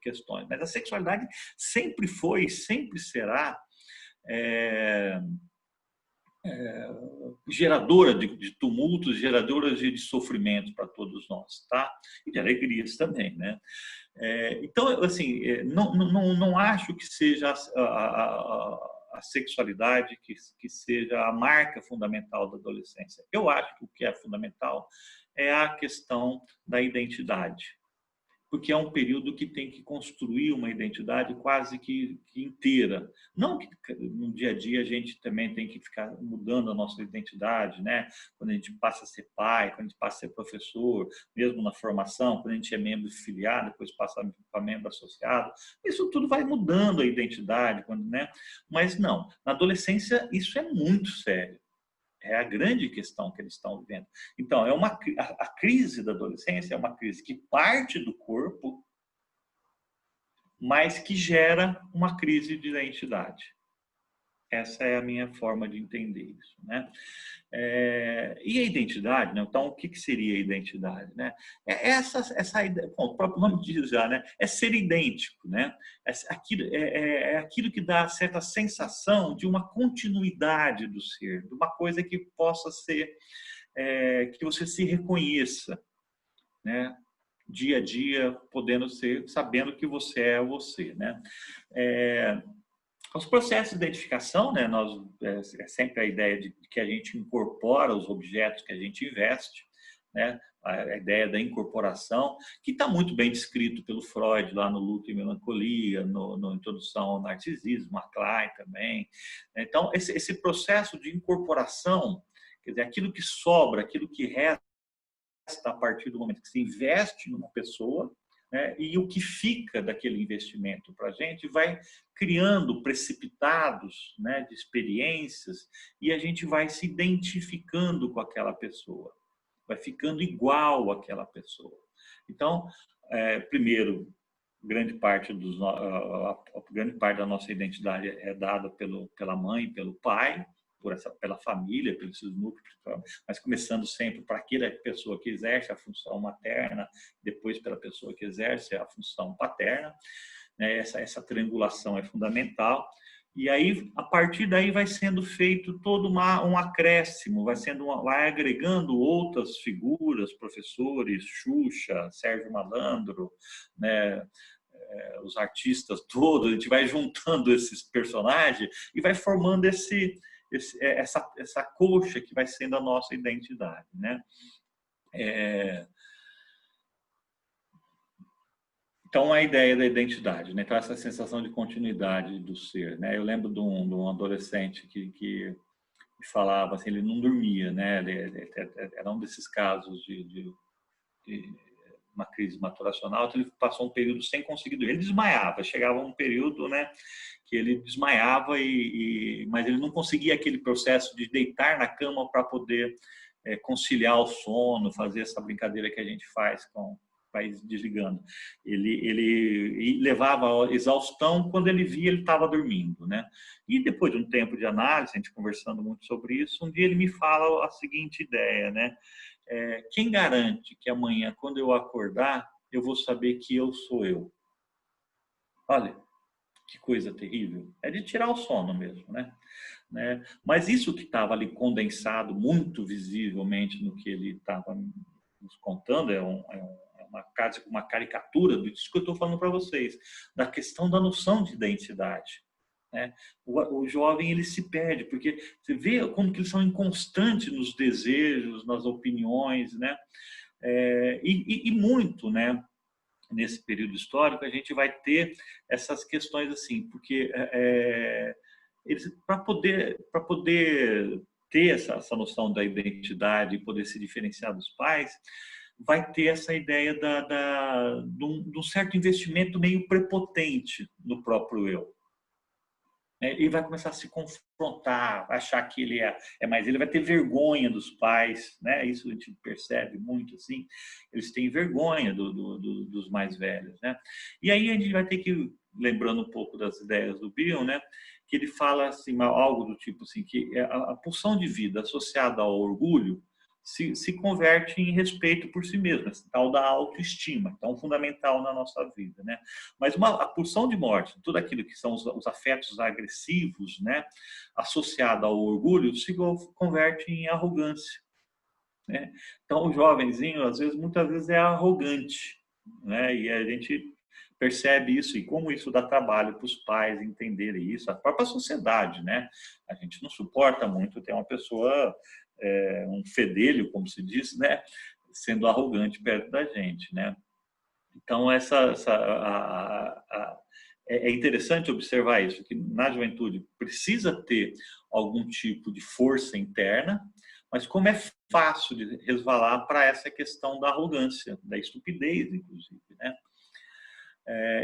questões, mas a sexualidade sempre foi, sempre será geradora de tumultos, geradora de sofrimento para todos nós, tá? E de alegrias também, né? Então, assim, não acho que seja a sexualidade que seja a marca fundamental da adolescência. Eu acho que o que é fundamental é a questão da identidade, porque é um período que tem que construir uma identidade quase que inteira. Não que no dia a dia a gente também tem que ficar mudando a nossa identidade, né? Quando a gente passa a ser pai, quando a gente passa a ser professor, mesmo na formação, quando a gente é membro filiado, depois passa para membro associado, isso tudo vai mudando a identidade, né? Mas não, na adolescência isso é muito sério. É a grande questão que eles estão vivendo. Então, a crise da adolescência é uma crise que parte do corpo, mas que gera uma crise de identidade. Essa é a minha forma de entender isso, né? E a identidade, né? Então, o que seria a identidade, né? Essa ideia, bom, o próprio nome diz já, né? É ser idêntico, né? É aquilo que dá certa sensação de uma continuidade do ser, de uma coisa que possa ser, que você se reconheça, né? Dia a dia, podendo ser, sabendo que você é você, né? Os processos de identificação, né, é sempre a ideia de que a gente incorpora os objetos que a gente investe, né, a ideia da incorporação, que está muito bem descrito pelo Freud lá no Luto e Melancolia, no Introdução ao Narcisismo, Maclay também. Então, esse processo de incorporação, quer dizer, aquilo que sobra, aquilo que resta a partir do momento que se investe numa pessoa, né, e o que fica daquele investimento para a gente vai criando precipitados, né, de experiências, e a gente vai se identificando com aquela pessoa, vai ficando igual àquela pessoa. Então, primeiro, grande parte da nossa identidade é dada pela mãe, pelo pai, pela família, pelos seus núcleos, mas começando sempre para aquela pessoa que exerce a função materna, depois pela pessoa que exerce a função paterna, né? Essa triangulação é fundamental. E aí, a partir daí, vai sendo feito todo um acréscimo, vai agregando outras figuras, professores, Xuxa, Sérgio Malandro, né? Os artistas todos, a gente vai juntando esses personagens e vai formando essa coxa que vai sendo a nossa identidade, né? Então, a ideia da identidade, né? Então, essa sensação de continuidade do ser, né? Eu lembro de um adolescente que falava assim, ele não dormia, né? Ele era um desses casos de uma crise maturacional, então ele passou um período sem conseguir dormir. Ele desmaiava, chegava um período, né, que ele desmaiava, mas ele não conseguia aquele processo de deitar na cama para poder conciliar o sono, fazer essa brincadeira que a gente faz vai desligando. Ele levava a exaustão, quando ele via, ele estava dormindo, né? E depois de um tempo de análise, a gente conversando muito sobre isso, um dia ele me fala a seguinte ideia, né? Quem garante que amanhã, quando eu acordar, eu vou saber que eu sou eu? Olha, que coisa terrível. É de tirar o sono mesmo, né? Mas isso que estava ali condensado muito visivelmente no que ele estava nos contando, uma caricatura disso que eu estou falando para vocês, da questão da noção de identidade. Né? O jovem, ele se perde, porque você vê como que eles são inconstantes nos desejos, nas opiniões, né? E muito, né? Nesse período histórico, a gente vai ter essas questões assim, porque para poder ter essa noção da identidade e poder se diferenciar dos pais, vai ter essa ideia de um certo investimento meio prepotente no próprio eu. Ele vai começar a se confrontar, achar que ele mas ele vai ter vergonha dos pais, né? Isso a gente percebe muito, assim. Eles têm vergonha dos mais velhos, né? E aí a gente vai ter que lembrando um pouco das ideias do Bion, né, que ele fala assim, algo do tipo assim, que a pulsão de vida associada ao orgulho se converte em respeito por si mesmo, esse tal da autoestima, tão fundamental na nossa vida, né? Mas a pulsão de morte, tudo aquilo que são os afetos agressivos, né, associado ao orgulho, se converte em arrogância, né? Então, o jovenzinho, às vezes, muitas vezes é arrogante, né? E a gente percebe isso, e como isso dá trabalho para os pais entenderem isso, a própria sociedade, né? A gente não suporta muito ter uma pessoa, um fedelho, como se diz, né? Sendo arrogante perto da gente, né? Então, é interessante observar isso, que na juventude precisa ter algum tipo de força interna, mas como é fácil de resvalar para essa questão da arrogância, da estupidez, inclusive, né?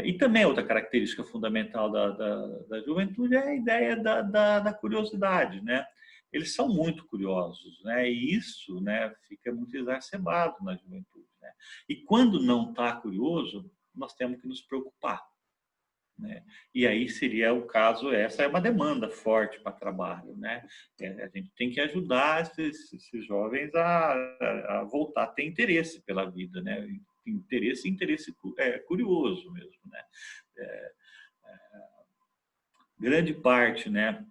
E também outra característica fundamental da juventude é a ideia da curiosidade, né? Eles são muito curiosos, né? E isso, né, fica muito exacerbado na juventude, né? E quando não está curioso, nós temos que nos preocupar, né? E aí seria o caso, essa é uma demanda forte para trabalho, né? A gente tem que ajudar esses jovens a voltar a ter interesse pela vida, né? Interesse curioso mesmo, né? Grande parte, né,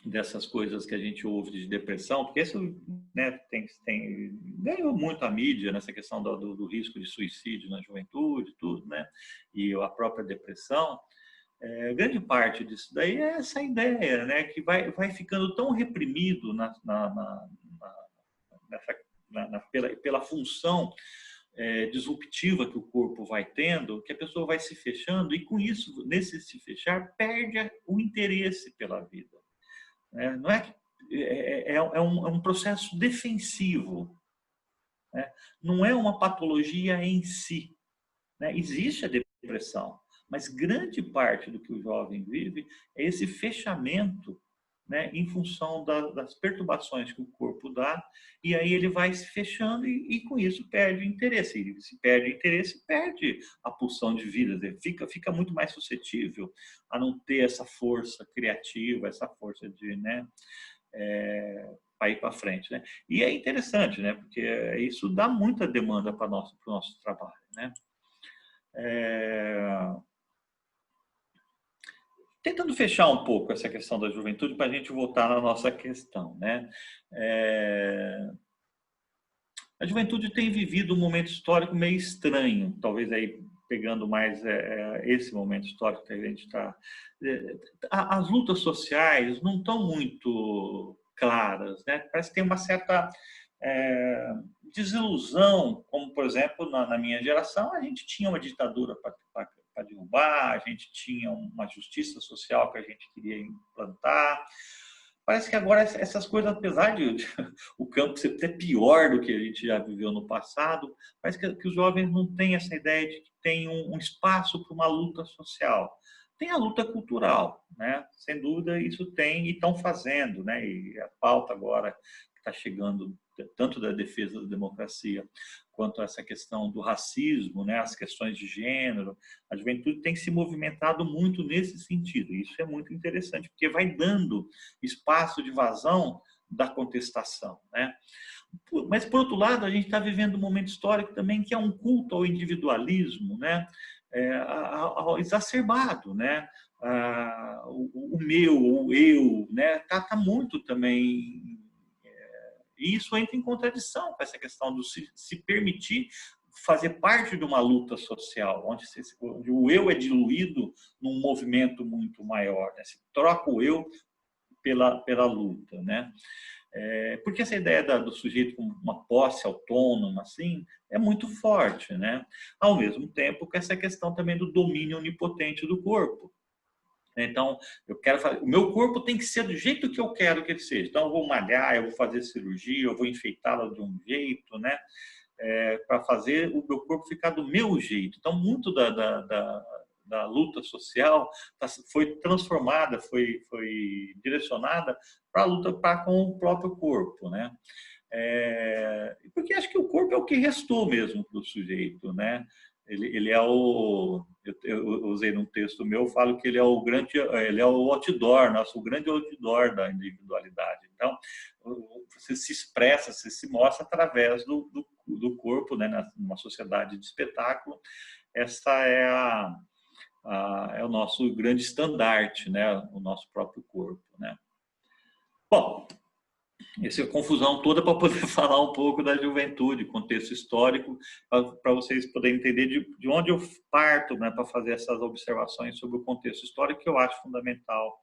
dessas coisas que a gente ouve de depressão, porque isso, né, ganhou muito a mídia nessa questão do risco de suicídio na juventude, tudo, né? E a própria depressão. Grande parte disso daí é essa ideia, né, que vai ficando tão reprimido pela função disruptiva que o corpo vai tendo, que a pessoa vai se fechando e com isso, nesse se fechar, perde o interesse pela vida. Não é que é um processo defensivo, né? Não é uma patologia em si, né? Existe a depressão, mas grande parte do que o jovem vive é esse fechamento, né, em função das perturbações que o corpo dá, e aí ele vai se fechando e com isso perde o interesse. E se perde o interesse, perde a pulsão de vida, fica muito mais suscetível a não ter essa força criativa, essa força de, né, para ir para frente, né? E é interessante, né, porque isso dá muita demanda para o nosso trabalho, né? Tentando fechar um pouco essa questão da juventude para a gente voltar na nossa questão, né? A juventude tem vivido um momento histórico meio estranho, talvez aí pegando mais esse momento histórico que a gente está. As lutas sociais não estão muito claras, né? Parece que tem uma certa desilusão, como por exemplo na minha geração a gente tinha uma ditadura para derrubar, a gente tinha uma justiça social que a gente queria implantar. Parece que agora essas coisas, apesar de o campo ser até pior do que a gente já viveu no passado, parece que os jovens não têm essa ideia de que tem um espaço para uma luta social. Tem a luta cultural, né? Sem dúvida isso tem e estão fazendo, né? E a pauta agora que está chegando, tanto da defesa da democracia quanto a essa questão do racismo, né, as questões de gênero, a juventude tem se movimentado muito nesse sentido. E isso é muito interessante, porque vai dando espaço de vazão da contestação, né? Mas, por outro lado, a gente está vivendo um momento histórico também que é um culto ao individualismo, né? Exacerbado, né? O meu, o eu, né? Tá muito também. E isso entra em contradição com essa questão de se permitir fazer parte de uma luta social, onde o eu é diluído num movimento muito maior, né? Se troca o eu pela luta, né? Porque essa ideia do sujeito como uma posse autônoma, assim, é muito forte, né? Ao mesmo tempo que essa questão também do domínio onipotente do corpo. Então, o meu corpo tem que ser do jeito que eu quero que ele seja. Então, eu vou malhar, eu vou fazer cirurgia, eu vou enfeitá-la de um jeito, né? Para fazer o meu corpo ficar do meu jeito. Então, muito da luta social foi transformada, foi direcionada para a luta com o próprio corpo, né? Porque acho que o corpo é o que restou mesmo para o sujeito, né? Ele é eu usei num texto meu, eu falo que ele é o outdoor, o grande outdoor da individualidade. Então, você se expressa, você se mostra através do corpo, né? Numa sociedade de espetáculo. Essa é o nosso grande estandarte, né? O nosso próprio corpo, né? Bom, essa é a confusão toda para poder falar um pouco da juventude, contexto histórico, para vocês poderem entender de onde eu parto, né, para fazer essas observações sobre o contexto histórico, que eu acho fundamental,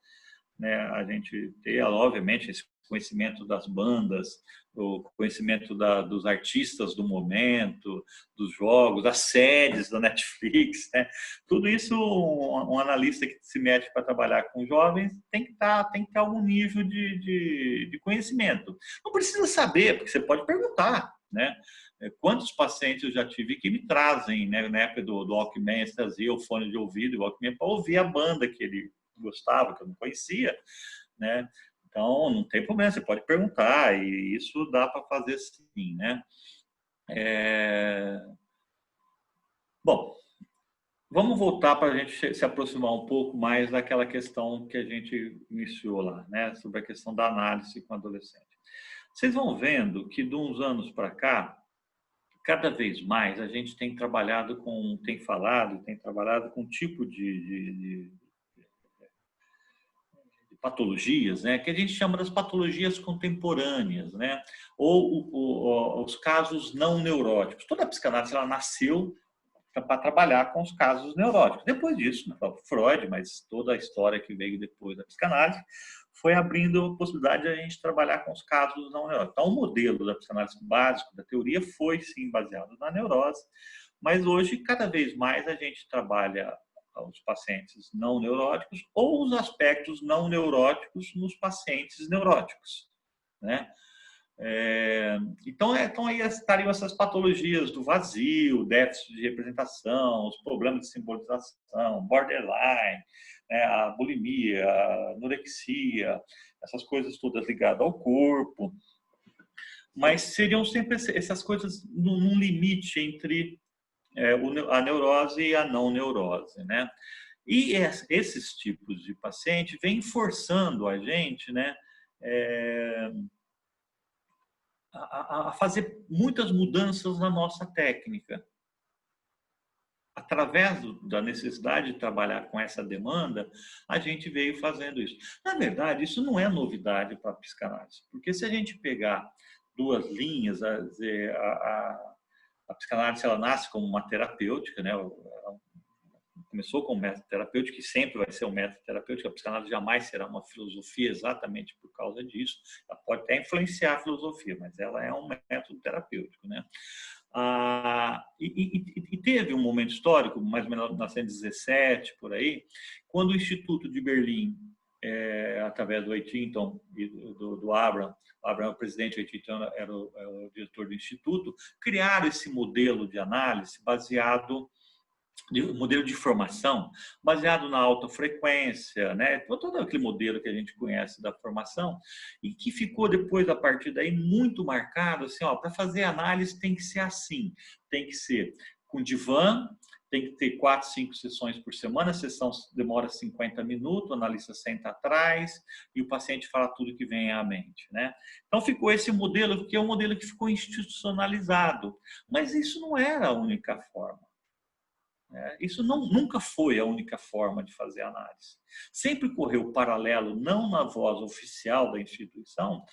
né, a gente ter, obviamente, esse conhecimento das bandas, o conhecimento dos artistas do momento, dos jogos, das séries da Netflix, né? Tudo isso um analista que se mete para trabalhar com jovens tem que ter algum nível de conhecimento. Não precisa saber, porque você pode perguntar, né? Quantos pacientes eu já tive que me trazem, né, na época do Walkman, trazia o fone de ouvido, o Walkman, para ouvir a banda que ele gostava, que eu não conhecia, né? Então, não tem problema, você pode perguntar, e isso dá para fazer sim, né? Bom, vamos voltar para a gente se aproximar um pouco mais daquela questão que a gente iniciou lá, né? Sobre a questão da análise com adolescente. Vocês vão vendo que de uns anos para cá, cada vez mais a gente tem trabalhado com um tipo de patologias, né, que a gente chama das patologias contemporâneas, né, ou os casos não neuróticos. Toda a psicanálise ela nasceu para trabalhar com os casos neuróticos. Depois disso, no próprio Freud, mas toda a história que veio depois da psicanálise foi abrindo a possibilidade de a gente trabalhar com os casos não neuróticos. Então, o modelo da psicanálise básico da teoria foi sim baseado na neurose, mas hoje cada vez mais a gente trabalha os pacientes não neuróticos ou os aspectos não neuróticos nos pacientes neuróticos, né? Então aí estariam essas patologias do vazio, déficit de representação, os problemas de simbolização, borderline, né, a bulimia, a anorexia, essas coisas todas ligadas ao corpo. Mas seriam sempre essas coisas num limite entre a neurose e a não neurose, né? E esses tipos de paciente vêm forçando a gente, né, a fazer muitas mudanças na nossa técnica. Através da necessidade de trabalhar com essa demanda, a gente veio fazendo isso. Na verdade, isso não é novidade para a psicanálise, porque se a gente pegar duas linhas, a psicanálise ela nasce como uma terapêutica, né? Ela começou como método terapêutico e sempre vai ser um método terapêutico. A psicanálise jamais será uma filosofia exatamente por causa disso. Ela pode até influenciar a filosofia, mas ela é um método terapêutico, né? E teve um momento histórico, mais ou menos em 1917, por aí, quando o Instituto de Berlim, através do Huntington e do Abraham, o presidente, o Huntington era o diretor do Instituto, criaram esse modelo de análise modelo de formação baseado na alta frequência, né? Todo aquele modelo que a gente conhece da formação e que ficou depois, a partir daí, muito marcado, assim, para fazer análise tem que ser assim, tem que ser com divã, tem que ter 4, 5 sessões por semana, a sessão demora 50 minutos, o analista senta atrás e o paciente fala tudo que vem à mente, né? Então ficou esse modelo, que é um modelo que ficou institucionalizado, mas isso não era a única forma. Isso nunca foi a única forma de fazer análise. Sempre correu paralelo, não na voz oficial da instituição,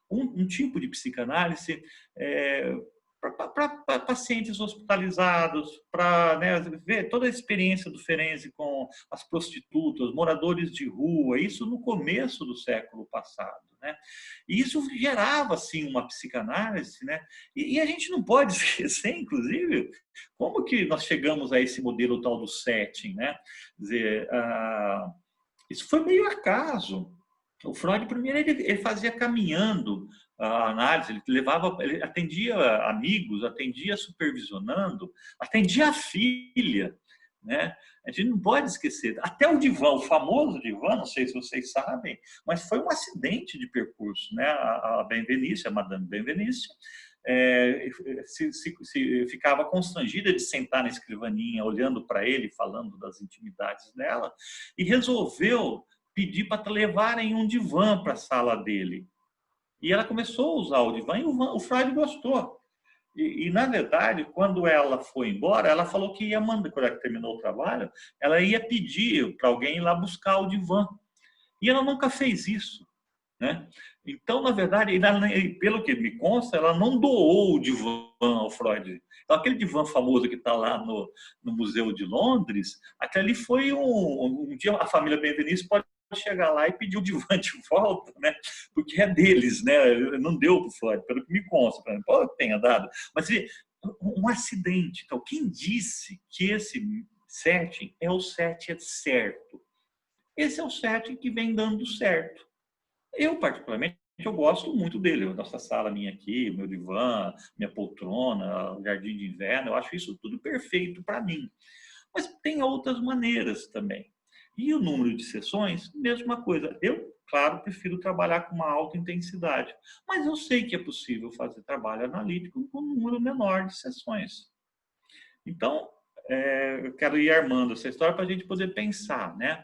um tipo de psicanálise para pacientes hospitalizados, para, né, ver toda a experiência do Ferenczi com as prostitutas, moradores de rua, isso no começo do século passado, né? E isso gerava, assim, uma psicanálise, né? E a gente não pode esquecer, inclusive, como que nós chegamos a esse modelo tal do setting, né? Quer dizer, isso foi meio acaso. O Freud, primeiro, ele fazia caminhando a análise, ele atendia amigos, atendia supervisionando, atendia a filha, né? A gente não pode esquecer. Até o divã, o famoso divã, não sei se vocês sabem, mas foi um acidente de percurso, né? A Benveniste, a Madame Benveniste, ficava constrangida de sentar na escrivaninha, olhando para ele, falando das intimidades dela, e resolveu pedir para levarem um divã para a sala dele. E ela começou a usar o divã e o Freud gostou. E, na verdade, quando ela foi embora, ela falou que ia mandar, quando ela terminou o trabalho, ela ia pedir para alguém ir lá buscar o divã. E ela nunca fez isso, né? Então, na verdade, pelo que me consta, ela não doou o divã ao Freud. Então, aquele divã famoso que está lá no Museu de Londres, aquele ali foi um dia a família Benveniste pode chegar lá e pedir o divã de volta, né? Porque é deles, né? Não deu para o Freud, pelo que me consta, pode tenha dado. Mas um acidente. Então, quem disse que esse setting é o setting certo? Esse é o setting que vem dando certo. Eu, particularmente, eu gosto muito dele. Nossa sala minha aqui, meu divã, minha poltrona, o jardim de inverno, eu acho isso tudo perfeito para mim. Mas tem outras maneiras também. E o número de sessões, mesma coisa. Eu, claro, prefiro trabalhar com uma alta intensidade. Mas eu sei que é possível fazer trabalho analítico com um número menor de sessões. Então, eu quero ir armando essa história para a gente poder pensar, né?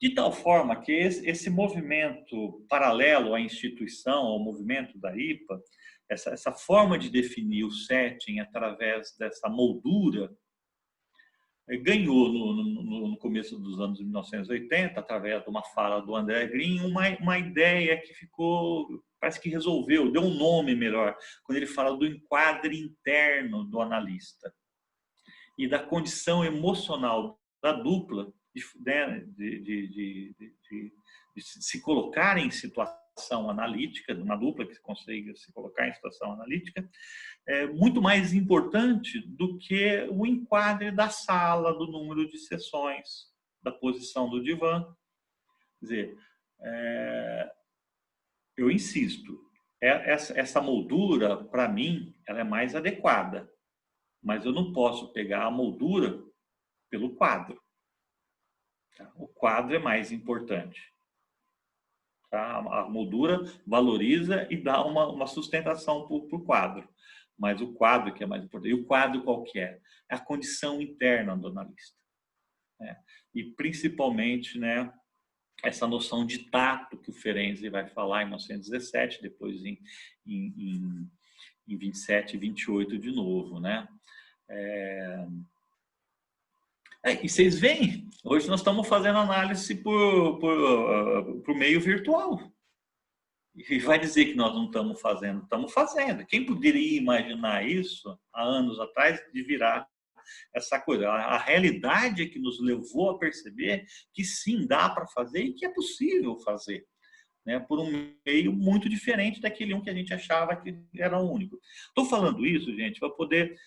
De tal forma que esse movimento paralelo à instituição, ao movimento da IPA, essa forma de definir o setting através dessa moldura, ganhou no começo dos anos 1980, através de uma fala do André Green, uma ideia que ficou, parece que resolveu, deu um nome melhor, quando ele fala do enquadre interno do analista e da condição emocional da dupla de se colocar em situação analítica, uma dupla que consiga se colocar em situação analítica, é muito mais importante do que o enquadre da sala, do número de sessões, da posição do divã. Quer dizer, eu insisto, essa moldura, para mim, ela é mais adequada, mas eu não posso pegar a moldura pelo quadro. O quadro é mais importante. Tá? A moldura valoriza e dá uma sustentação para o quadro. Mas o quadro que é mais importante. E o quadro qual que é? É a condição interna do analista. Né? E principalmente, né, essa noção de tato que o Ferenczi vai falar em 1917, depois em 27 e 28 de novo. Né? E vocês veem, hoje nós estamos fazendo análise por meio virtual. E vai dizer que nós não estamos fazendo? Estamos fazendo. Quem poderia imaginar isso há anos atrás de virar essa coisa? A realidade é que nos levou a perceber que sim, dá para fazer e que é possível fazer. Né, por um meio muito diferente daquele que a gente achava que era o único. Estou falando isso, gente, para poder...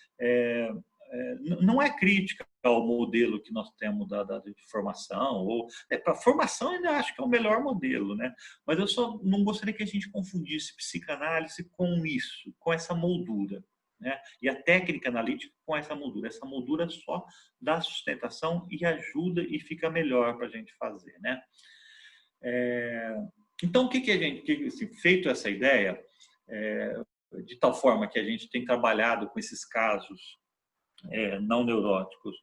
não é crítica ao modelo que nós temos de formação, ou para formação eu ainda acho que é o melhor modelo, né? Mas eu só não gostaria que a gente confundisse psicanálise com isso, com essa moldura, né? E a técnica analítica com essa moldura. Essa moldura só dá sustentação e ajuda e fica melhor para a gente fazer, né? Então, o que a gente, assim, feito essa ideia, de tal forma que a gente tem trabalhado com esses casos não neuróticos,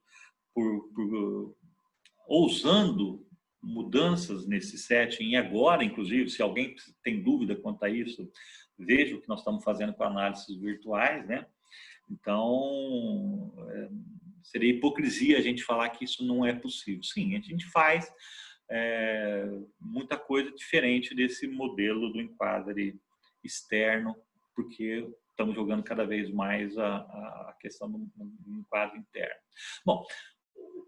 ousando mudanças nesse setting, e agora, inclusive, se alguém tem dúvida quanto a isso, veja o que nós estamos fazendo com análises virtuais, né? Então, seria hipocrisia a gente falar que isso não é possível. Sim, a gente faz muita coisa diferente desse modelo do enquadre externo, porque estamos jogando cada vez mais a questão do enquadre interno. Bom,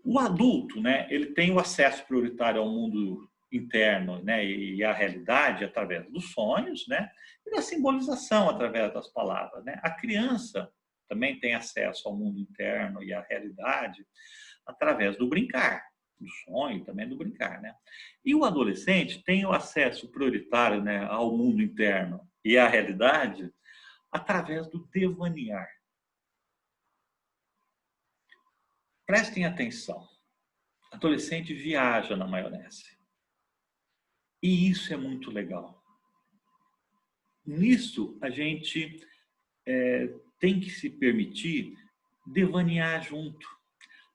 o adulto, né, ele tem o acesso prioritário ao mundo interno, né, e à realidade através dos sonhos, né, e da simbolização através das palavras, né. A criança também tem acesso ao mundo interno e à realidade através do brincar, do sonho e também do brincar, né. E o adolescente tem o acesso prioritário, né, ao mundo interno e à realidade através do devanear. prestem atenção. Adolescente viaja na maionese. E isso é muito legal. Nisso, a gente tem que se permitir devanear junto.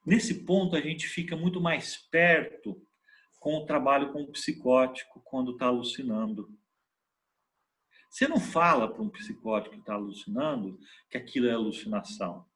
Nesse ponto, a gente fica muito mais perto com o trabalho com o psicótico quando está alucinando. Você não fala para um psicótico que está alucinando que aquilo é alucinação.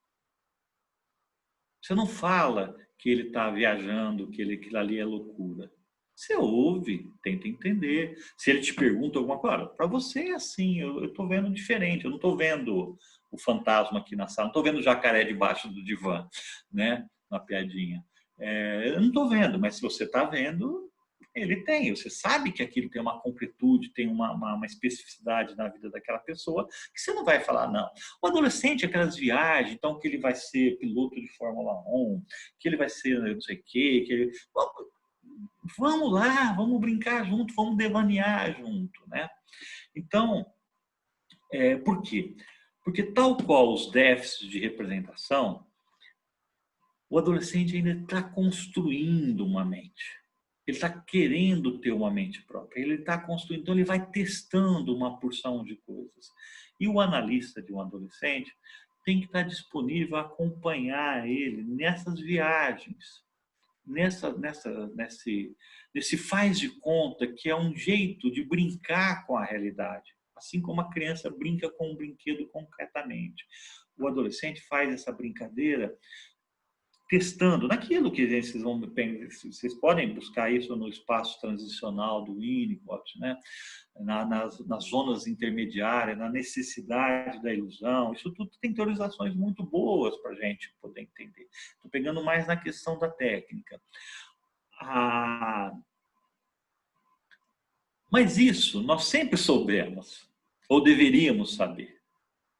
Você não fala que ele está viajando, que aquilo ali é loucura. Você ouve, tenta entender. Se ele te pergunta alguma coisa, para você é assim, eu estou vendo diferente, eu não estou vendo o fantasma aqui na sala, não estou vendo o jacaré debaixo do divã, né? Uma piadinha. Eu não estou vendo, mas se você está vendo, ele tem. Você sabe que aquilo tem uma concretude, tem uma especificidade na vida daquela pessoa, que você não vai falar, não. O adolescente, aquelas viagens, então que ele vai ser piloto de Fórmula 1, que ele vai ser não sei o quê, que ele... Vamos lá, vamos brincar junto, vamos devanear junto, né? Então, por quê? Porque tal qual os déficits de representação, o adolescente ainda está construindo uma mente. Ele está querendo ter uma mente própria. Ele está construindo, então ele vai testando uma porção de coisas. E o analista de um adolescente tem que estar disponível a acompanhar ele nessas viagens, nesse faz de conta, que é um jeito de brincar com a realidade. Assim como a criança brinca com um brinquedo concretamente. O adolescente faz essa brincadeira testando naquilo que vocês podem buscar isso no espaço transicional do Winnicott, né? nas zonas intermediárias, na necessidade da ilusão. Isso tudo tem teorizações muito boas para a gente poder entender. Estou pegando mais na questão da técnica. Mas isso nós sempre soubemos, ou deveríamos saber,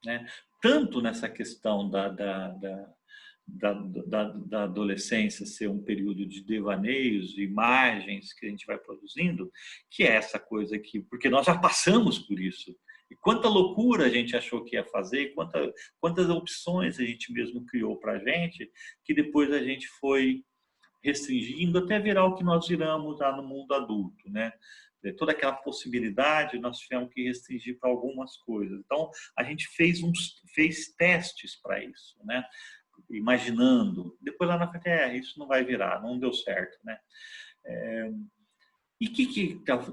né? Tanto nessa questão da adolescência ser um período de devaneios, de imagens que a gente vai produzindo, que é essa coisa aqui, porque nós já passamos por isso. E quanta loucura a gente achou que ia fazer, quantas opções a gente mesmo criou para a gente, que depois a gente foi restringindo até virar o que nós viramos lá no mundo adulto, né? Toda aquela possibilidade nós tivemos que restringir para algumas coisas. Então, a gente fez testes para isso, né? Imaginando. Depois lá na frente, isso não vai virar, não deu certo, né? E o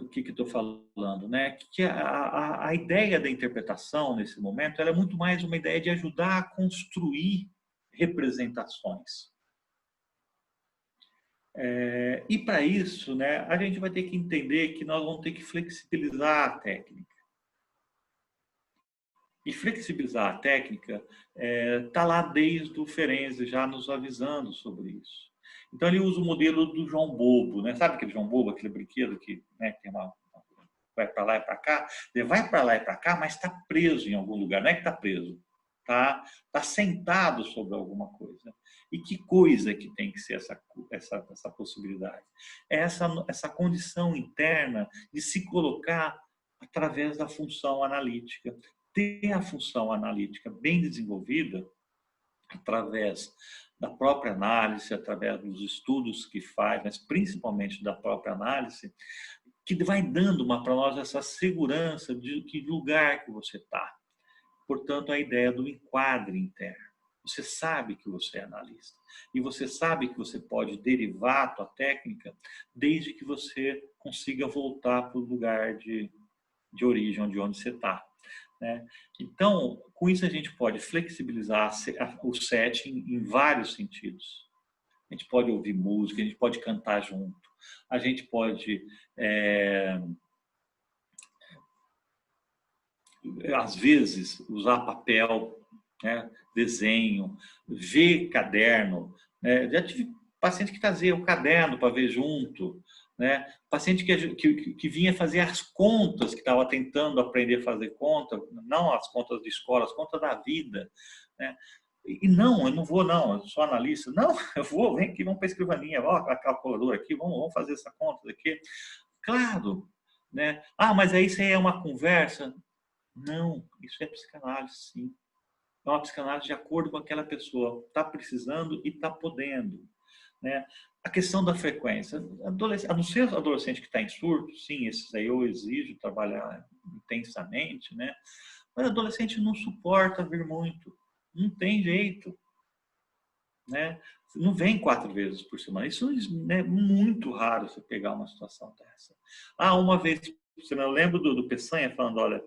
que estou falando, né? Que a ideia da interpretação nesse momento ela é muito mais uma ideia de ajudar a construir representações. E para isso, né, a gente vai ter que entender que nós vamos ter que flexibilizar a técnica. E flexibilizar a técnica está lá desde o Ferenczi já nos avisando sobre isso. Então ele usa o modelo do João Bobo, né? Sabe aquele João Bobo, aquele brinquedo que, né, tem vai para lá e para cá? Ele vai para lá e para cá, mas está preso em algum lugar. Não é que está preso, tá sentado sobre alguma coisa. E que coisa que tem que ser essa possibilidade? É essa condição interna de se colocar através da função analítica. Ter a função analítica bem desenvolvida através da própria análise, através dos estudos que faz, mas principalmente da própria análise, que vai dando para nós essa segurança de que lugar que você está. Portanto, a ideia do enquadre interno. Você sabe que você é analista. E você sabe que você pode derivar a tua técnica desde que você consiga voltar para o lugar de origem, de onde você está. Né? Então, com isso a gente pode flexibilizar o setting em vários sentidos. A gente pode ouvir música, a gente pode cantar junto, a gente pode... às vezes, usar papel, né, desenho, ver caderno. Né? Já tive paciente que trazia o caderno para ver junto. Né? Paciente que vinha fazer as contas, que estava tentando aprender a fazer conta, não as contas de escola, as contas da vida. Né? E não, eu não vou, não, eu sou analista. Não, eu vou, vem aqui, vamos para a escrivaninha, ó, a calculadora aqui, vamos fazer essa conta daqui. Claro, né? Mas aí isso aí é uma conversa. Não, isso é psicanálise, sim. É uma psicanálise de acordo com aquela pessoa está precisando e está podendo, né? A questão da frequência. A não ser adolescente que está em surto, sim, esses aí eu exijo trabalhar intensamente, né? Mas adolescente não suporta vir muito. Não tem jeito, né? Não vem 4 vezes por semana. Isso é muito raro você pegar uma situação dessa. Uma vez por semana. Eu lembro do Peçanha falando, olha,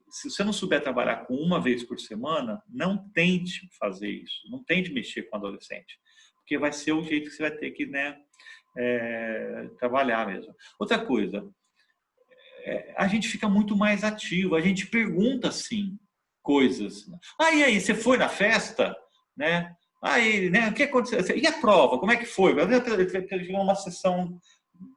se você não souber trabalhar com 1 vez por semana, não tente fazer isso. Não tente mexer com adolescente. Porque vai ser o jeito que você vai ter que, né, trabalhar mesmo. Outra coisa, a gente fica muito mais ativo. A gente pergunta, sim, coisas. E aí, você foi na festa? Né? Aí, né, o que aconteceu? E a prova? Como é que foi? Chegou uma sessão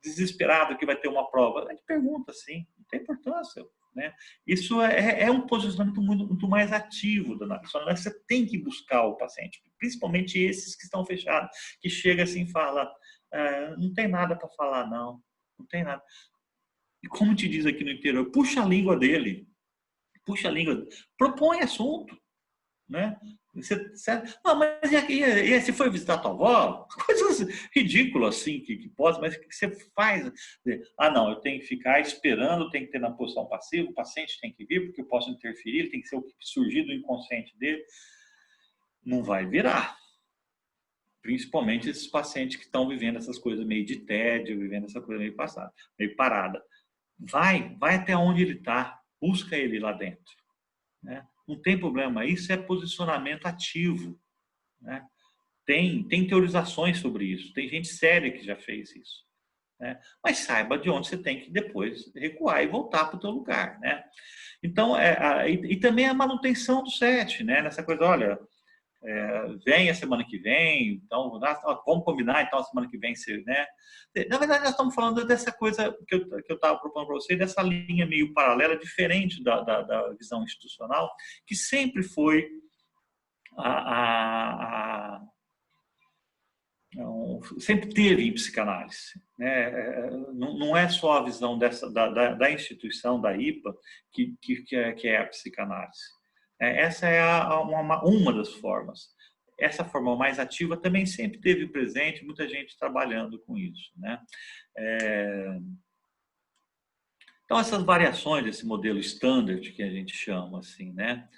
desesperada que vai ter uma prova. A gente pergunta, sim, não tem importância. Né? Isso é um posicionamento muito mais ativo da análise. Você tem que buscar o paciente, principalmente esses que estão fechados, que chega assim e fala, não tem nada para falar, não tem nada. E como te diz aqui no interior, puxa a língua dele, propõe assunto, né? Mas você foi visitar tua avó? Coisas ridículas assim que pode, mas o que você faz? Não, eu tenho que ficar esperando, tem que ter na posição passiva, o paciente tem que vir, porque eu posso interferir, ele tem que ser o que surgir do inconsciente dele. Não vai virar. Principalmente esses pacientes que estão vivendo essas coisas meio de tédio, vivendo essa coisa meio parada. Vai até onde ele está, busca ele lá dentro. Né? Não tem problema, isso é posicionamento ativo. Né? Tem teorizações sobre isso, tem gente séria que já fez isso. Né? Mas saiba de onde você tem que depois recuar e voltar para o teu lugar. Né? Então, e também a manutenção do set, né? Nessa coisa, olha, vem a semana que vem, então vamos combinar, então a semana que vem, né? Na verdade, nós estamos falando dessa coisa que eu estava propondo para você, dessa linha meio paralela, diferente da visão institucional, que sempre foi sempre teve em psicanálise. Né? Não é só a visão da instituição, da IPA, que é a psicanálise. Essa é uma das formas. Essa forma mais ativa também sempre teve presente, muita gente trabalhando com isso. Né? Então, essas variações desse modelo standard, que a gente chama assim, né?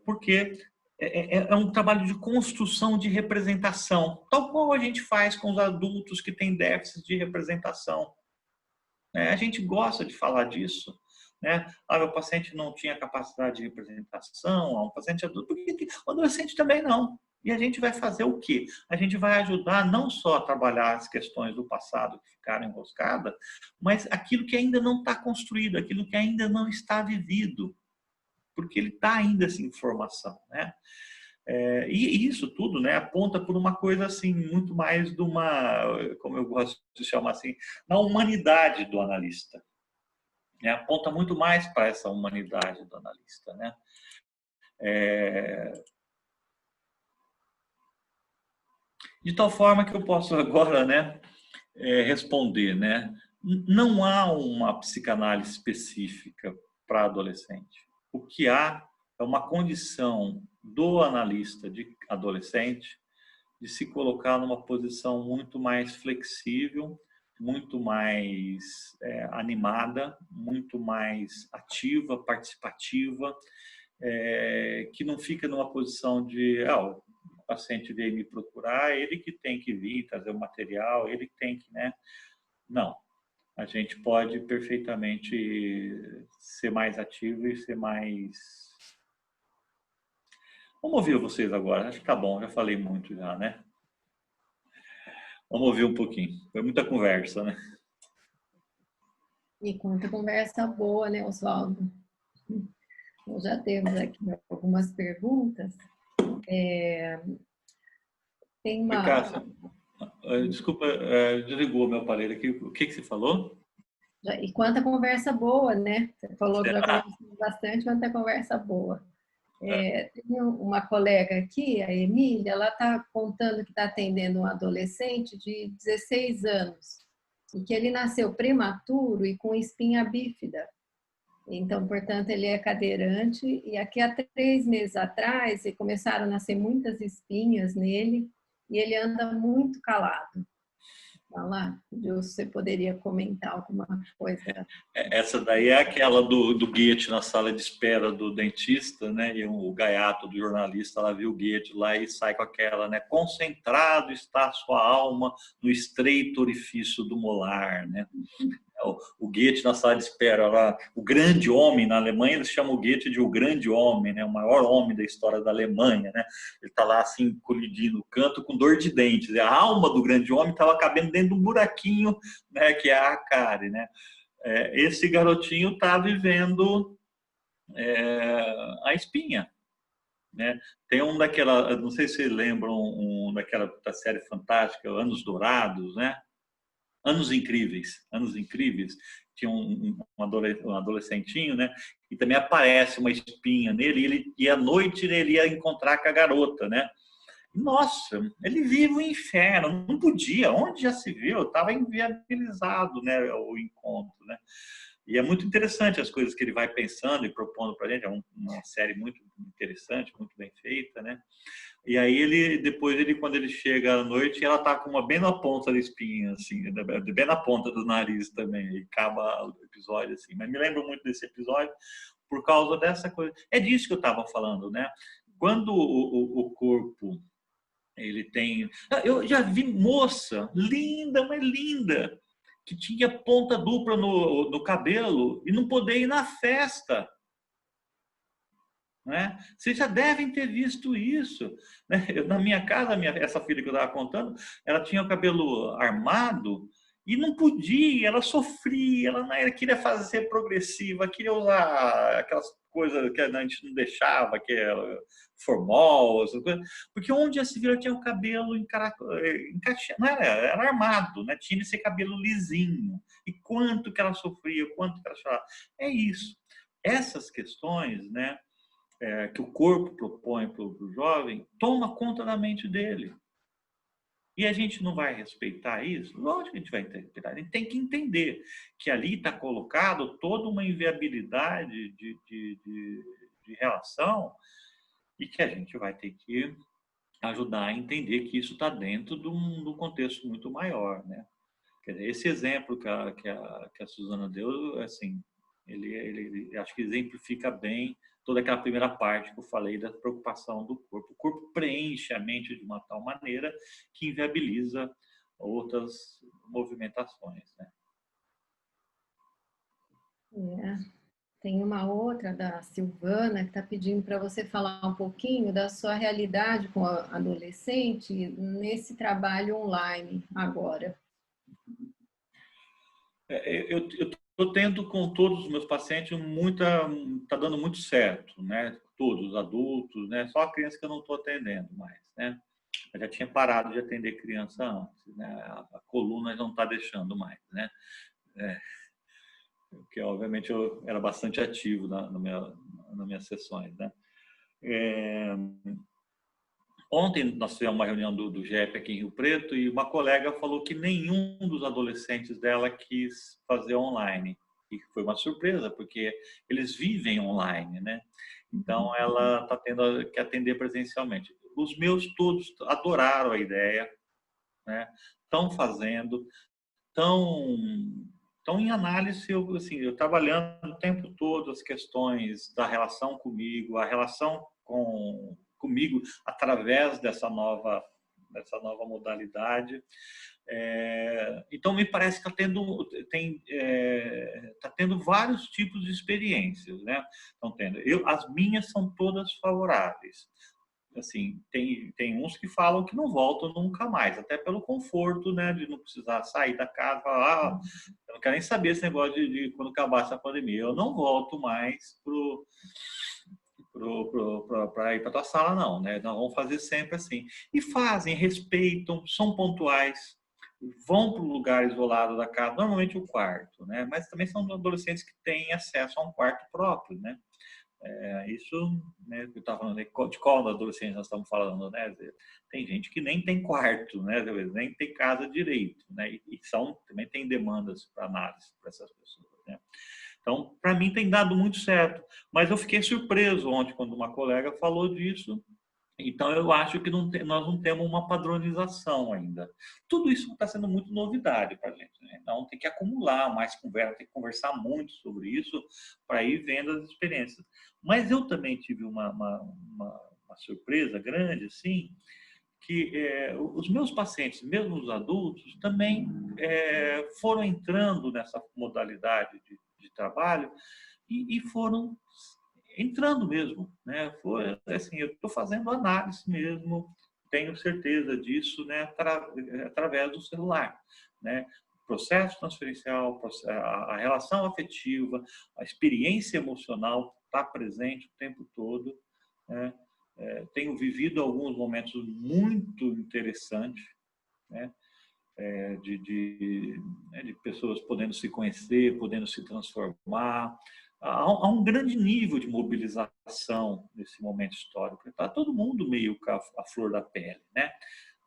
Porque é um trabalho de construção de representação, tal qual a gente faz com os adultos que têm déficit de representação. A gente gosta de falar disso. Né? Meu paciente não tinha capacidade de representação, um paciente adulto, porque o adolescente também não. E a gente vai fazer o quê? A gente vai ajudar não só a trabalhar as questões do passado que ficaram enroscadas, mas aquilo que ainda não está construído, aquilo que ainda não está vivido, porque ele está ainda sem formação. Né? E isso tudo, né, aponta por uma coisa assim, muito mais de uma, como eu gosto de chamar assim, na humanidade do analista. Aponta muito mais para essa humanidade do analista. Né? De tal forma que eu posso agora, né, responder. Né? Não há uma psicanálise específica para adolescente. O que há é uma condição do analista de adolescente de se colocar numa posição muito mais flexível, muito mais animada, muito mais ativa, participativa, que não fica numa posição de o paciente veio me procurar, ele que tem que vir trazer o material, ele que tem que, né? Não, a gente pode perfeitamente ser mais ativo e ser mais... Vamos ouvir vocês agora, acho que tá bom, já falei muito já, né? Vamos ouvir um pouquinho. Foi muita conversa, né? E quanta conversa boa, né, Oswaldo? Nós já temos aqui algumas perguntas. Tem uma... Cássia, desculpa, desligou meu aparelho aqui. O que você falou? E quanta conversa boa, né? Você falou que já conversamos bastante, quanta conversa boa. Tem uma colega aqui, a Emília, ela está contando que está atendendo um adolescente de 16 anos e que ele nasceu prematuro e com espinha bífida. Então, portanto, ele é cadeirante e aqui há 3 meses atrás começaram a nascer muitas espinhas nele e ele anda muito calado. Vai lá, você poderia comentar alguma coisa? Essa daí é aquela do Goethe na sala de espera do dentista, né? E o gaiato do jornalista lá viu o Goethe lá e sai com aquela, né? Concentrado está a sua alma no estreito orifício do molar, né? O Goethe na sala de espera lá, o grande homem na Alemanha, eles chamam o Goethe de o grande homem, né? O maior homem da história da Alemanha, né? Ele está lá assim, colidindo no canto com dor de dentes. E a alma do grande homem estava cabendo dentro de um buraquinho, né? Que é a cárie, né? Esse garotinho está vivendo a espinha, né? Tem daquela, não sei se vocês lembram, daquela da série fantástica, Anos Dourados, né? Anos Incríveis. Tinha um adolescentinho, né? E também aparece uma espinha nele e à noite ele ia encontrar com a garota, né? Nossa, ele vive o inferno, não podia, onde já se viu, estava inviabilizado, né, o encontro, né? E é muito interessante as coisas que ele vai pensando e propondo para a gente, é uma série muito interessante, muito bem feita, né? E aí depois quando ele chega à noite, ela tá com uma bem na ponta da espinha, assim, bem na ponta do nariz também, e acaba o episódio assim. Mas me lembro muito desse episódio por causa dessa coisa. É disso que eu estava falando, né? Quando o corpo ele tem, eu já vi moça linda, mas linda, que tinha ponta dupla no cabelo e não podia ir na festa. Né? Vocês já devem ter visto isso. Né? Na minha casa, essa filha que eu estava contando, ela tinha o cabelo armado e não podia, ela sofria, ela queria fazer progressiva, queria usar aquelas coisas que a gente não deixava, que é formol, essas coisas, porque onde já se viu, ela tinha o cabelo encaixado, não era armado, né? Tinha esse cabelo lisinho. E quanto que ela sofria, quanto que ela chorava. É isso. Essas questões, né? Que o corpo propõe para o jovem, toma conta da mente dele. E a gente não vai respeitar isso? Lógico que a gente vai respeitar. A gente tem que entender que ali está colocado toda uma inviabilidade de relação e que a gente vai ter que ajudar a entender que isso está dentro de um contexto muito maior, né? Quer dizer, esse exemplo que a Suzana deu, assim, ele acho que exemplifica bem toda aquela primeira parte que eu falei da preocupação do corpo. O corpo preenche a mente de uma tal maneira que inviabiliza outras movimentações, né? Tem uma outra da Silvana que está pedindo para você falar um pouquinho da sua realidade com a adolescente nesse trabalho online agora. Eu estou tendo com todos os meus pacientes está dando muito certo, né? Todos os adultos, né? Só a criança que eu não estou atendendo mais, né? Eu já tinha parado de atender criança antes, né? A coluna não está deixando mais, né? Porque obviamente eu era bastante ativo nas minhas sessões, né? Ontem nós tivemos uma reunião do GEP aqui em Rio Preto e uma colega falou que nenhum dos adolescentes dela quis fazer online. E foi uma surpresa, porque eles vivem online, né? Então ela está tendo que atender presencialmente. Os meus todos adoraram a ideia, né? Estão fazendo, estão em análise, eu trabalhando o tempo todo as questões da relação comigo, a relação comigo através dessa nova modalidade. Então, me parece que está tendo vários tipos de experiências, né? Estão tendo. As minhas são todas favoráveis. Assim, tem uns que falam que não voltam nunca mais, até pelo conforto, né, de não precisar sair da casa, falar, eu não quero nem saber esse negócio de quando acabar essa pandemia, eu não volto mais para ir para tua sala, não, né? Nós vamos fazer sempre assim. E fazem, respeitam, são pontuais, vão para um lugar isolado da casa, normalmente o quarto, né? Mas também são adolescentes que têm acesso a um quarto próprio, né? Isso, né, eu estava falando de qual adolescente nós estamos falando, né? Tem gente que nem tem quarto, né? Nem tem casa direito, né? E também tem demandas para análise para essas pessoas, né? Então, para mim tem dado muito certo. Mas eu fiquei surpreso ontem quando uma colega falou disso. Então, eu acho que nós não temos uma padronização ainda. Tudo isso está sendo muito novidade para a gente, né? Então, tem que acumular mais conversa, tem que conversar muito sobre isso para ir vendo as experiências. Mas eu também tive uma surpresa grande, assim, que os meus pacientes, mesmo os adultos, também foram entrando nessa modalidade de trabalho e foram entrando mesmo, né? Foi assim, eu estou fazendo análise mesmo, tenho certeza disso, né? Através do celular, né? Processo transferencial, a relação afetiva, a experiência emocional está presente o tempo todo, né? Tenho vivido alguns momentos muito interessantes, né? De pessoas podendo se conhecer, podendo se transformar. Há um grande nível de mobilização nesse momento histórico. Está todo mundo meio com a flor da pele, né?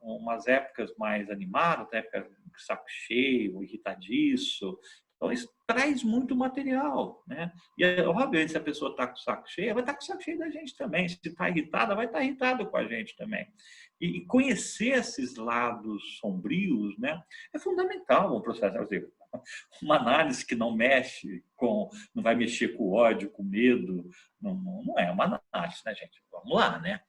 Umas épocas mais animadas, época de saco cheio, irritadiço. Então, isso traz muito material, né? E, obviamente, se a pessoa está com o saco cheio, vai estar com o saco cheio da gente também. Se está irritada, vai estar irritado com a gente também. E conhecer esses lados sombrios, né, é fundamental no processo. Uma análise que não não vai mexer com ódio, com medo, não é uma análise, né, gente? Vamos lá, né?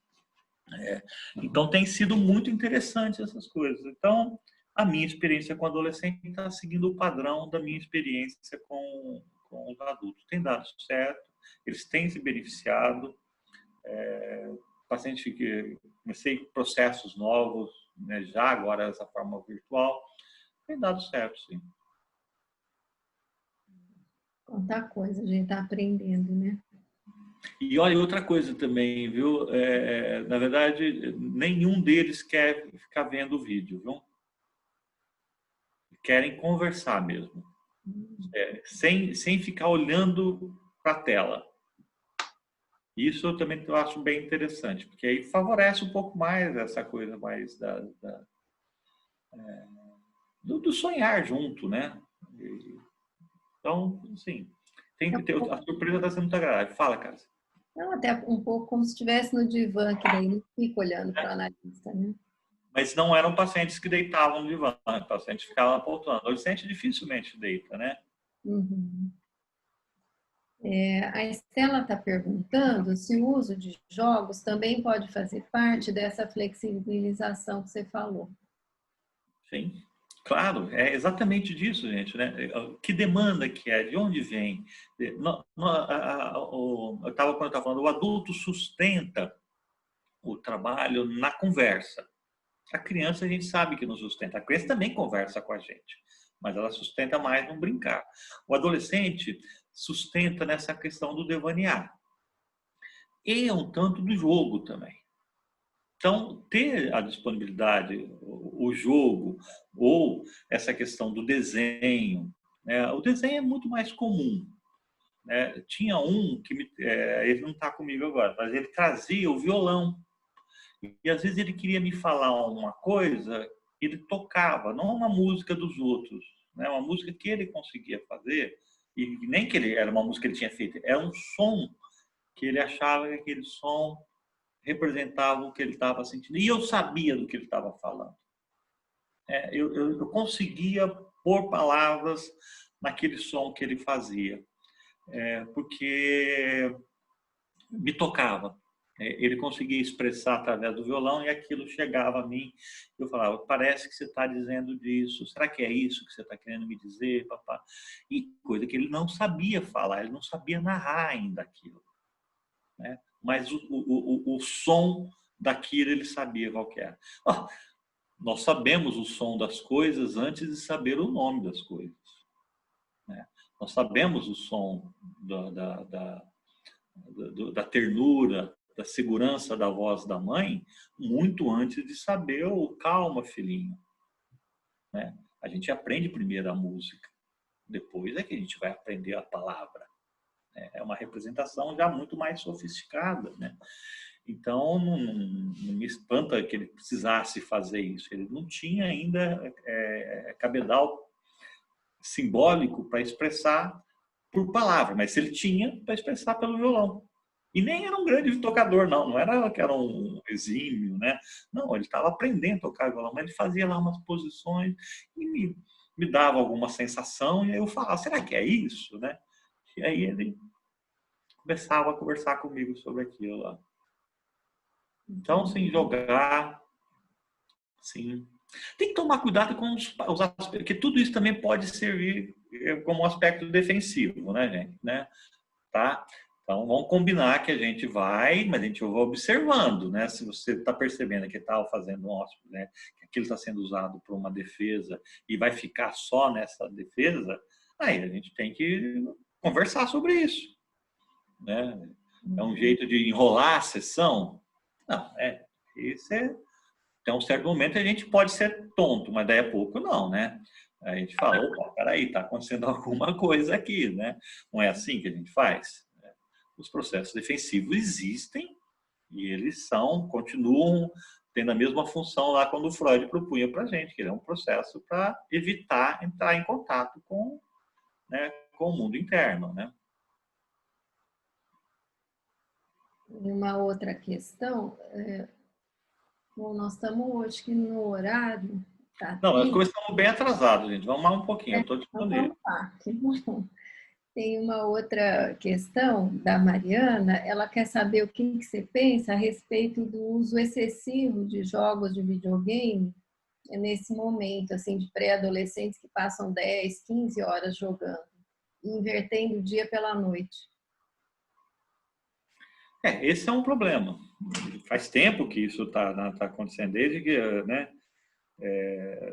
Então, tem sido muito interessante essas coisas. Então, a minha experiência com adolescente está seguindo o padrão da minha experiência com os adultos. Tem dado certo, eles têm se beneficiado. Paciente que comecei processos novos, né, já agora essa forma virtual, tem dado certo, sim. Quanta coisa a gente está aprendendo, né? E olha, outra coisa também, viu? Na verdade, nenhum deles quer ficar vendo o vídeo, viu? Querem conversar mesmo, sem ficar olhando para a tela. Isso eu também acho bem interessante, porque aí favorece um pouco mais essa coisa mais do sonhar junto, né? Então, assim, tem que ter, a surpresa está sendo muito agradável. Fala, cara. Não, até um pouco como se estivesse no divã, que daí não fica olhando para o analista, né? Mas não eram pacientes que deitavam no divã, pacientes ficavam apontando. O adolescente dificilmente deita, né? Uhum. A Estela está perguntando se o uso de jogos também pode fazer parte dessa flexibilização que você falou. Sim, claro, é exatamente disso, gente, né? Que demanda que é, de onde vem? Eu estava quando eu estava falando, o adulto sustenta o trabalho na conversa. A criança a gente sabe que não sustenta, a criança também conversa com a gente, mas ela sustenta mais no brincar. O adolescente sustenta nessa questão do devanear. E um tanto do jogo também. Então, ter a disponibilidade, o jogo, ou essa questão do desenho, né? O desenho é muito mais comum, né? Tinha um que ele não está comigo agora, mas ele trazia o violão. E às vezes ele queria me falar uma coisa, ele tocava, não uma música dos outros, né? Uma música que ele conseguia fazer, e nem que era uma música que ele tinha feito, era um som que ele achava que aquele som representava o que ele estava sentindo. E eu sabia do que ele estava falando. Eu conseguia pôr palavras naquele som que ele fazia, porque me tocava. Ele conseguia expressar através do violão e aquilo chegava a mim. Eu falava, parece que você está dizendo disso. Será que é isso que você está querendo me dizer, papá? E coisa que ele não sabia falar, ele não sabia narrar ainda aquilo, né? Mas o som daquilo ele sabia qual que era. Nós sabemos o som das coisas antes de saber o nome das coisas, né? Nós sabemos o som da ternura, da segurança da voz da mãe, muito antes de saber o calma, filhinho, né? A gente aprende primeiro a música, depois é que a gente vai aprender a palavra. É uma representação já muito mais sofisticada, né? Então, não me espanta que ele precisasse fazer isso. Ele não tinha ainda cabedal simbólico para expressar por palavra, mas se ele tinha para expressar pelo violão. E nem era um grande tocador, não era que era um exímio, né? Não, ele estava aprendendo a tocar violão, mas ele fazia lá umas posições e me dava alguma sensação, e aí eu falava, será que é isso, né? E aí ele começava a conversar comigo sobre aquilo lá. Então, sim, jogar, sim. Tem que tomar cuidado com os aspectos, porque tudo isso também pode servir como um aspecto defensivo, né, gente? Né? Tá? Então, vamos combinar que a gente vai, mas a gente vai observando, né? Se você está percebendo que está fazendo um hóspede, né? Que aquilo está sendo usado para uma defesa e vai ficar só nessa defesa, aí a gente tem que conversar sobre isso, né? É um jeito de enrolar a sessão? Não, isso é... Então, um certo momento a gente pode ser tonto, mas daí a pouco não, né? A gente fala, opa, peraí, está acontecendo alguma coisa aqui, né? Não é assim que a gente faz? Os processos defensivos existem e eles continuam tendo a mesma função lá quando o Freud propunha para a gente, que ele é um processo para evitar entrar em contato com, né, com o mundo interno, né? Uma outra questão, bom, nós estamos hoje aqui no horário. Tá, não, nós começamos bem atrasados, gente. Vamos mais um pouquinho, eu estou disponível. Vamos lá, que bom. Tem uma outra questão da Mariana, ela quer saber o que você pensa a respeito do uso excessivo de jogos de videogame nesse momento, assim, de pré-adolescentes que passam 10, 15 horas jogando, invertendo o dia pela noite. Esse é um problema. Faz tempo que isso está acontecendo, desde que, né,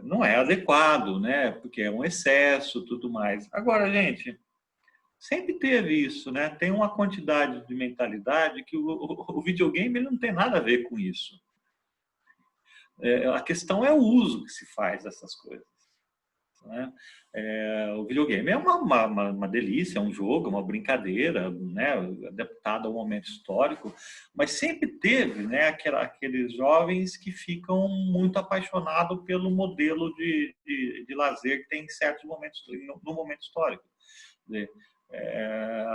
não é adequado, né, porque é um excesso, tudo mais. Agora, gente, sempre teve isso, né? Tem uma quantidade de mentalidade que o videogame ele não tem nada a ver com isso. A questão é o uso que se faz dessas coisas, né? O videogame é uma delícia, é um jogo, uma brincadeira, né? Adaptado ao momento histórico, mas sempre teve, né? Aqueles jovens que ficam muito apaixonados pelo modelo de lazer que tem em certos momentos, no momento histórico.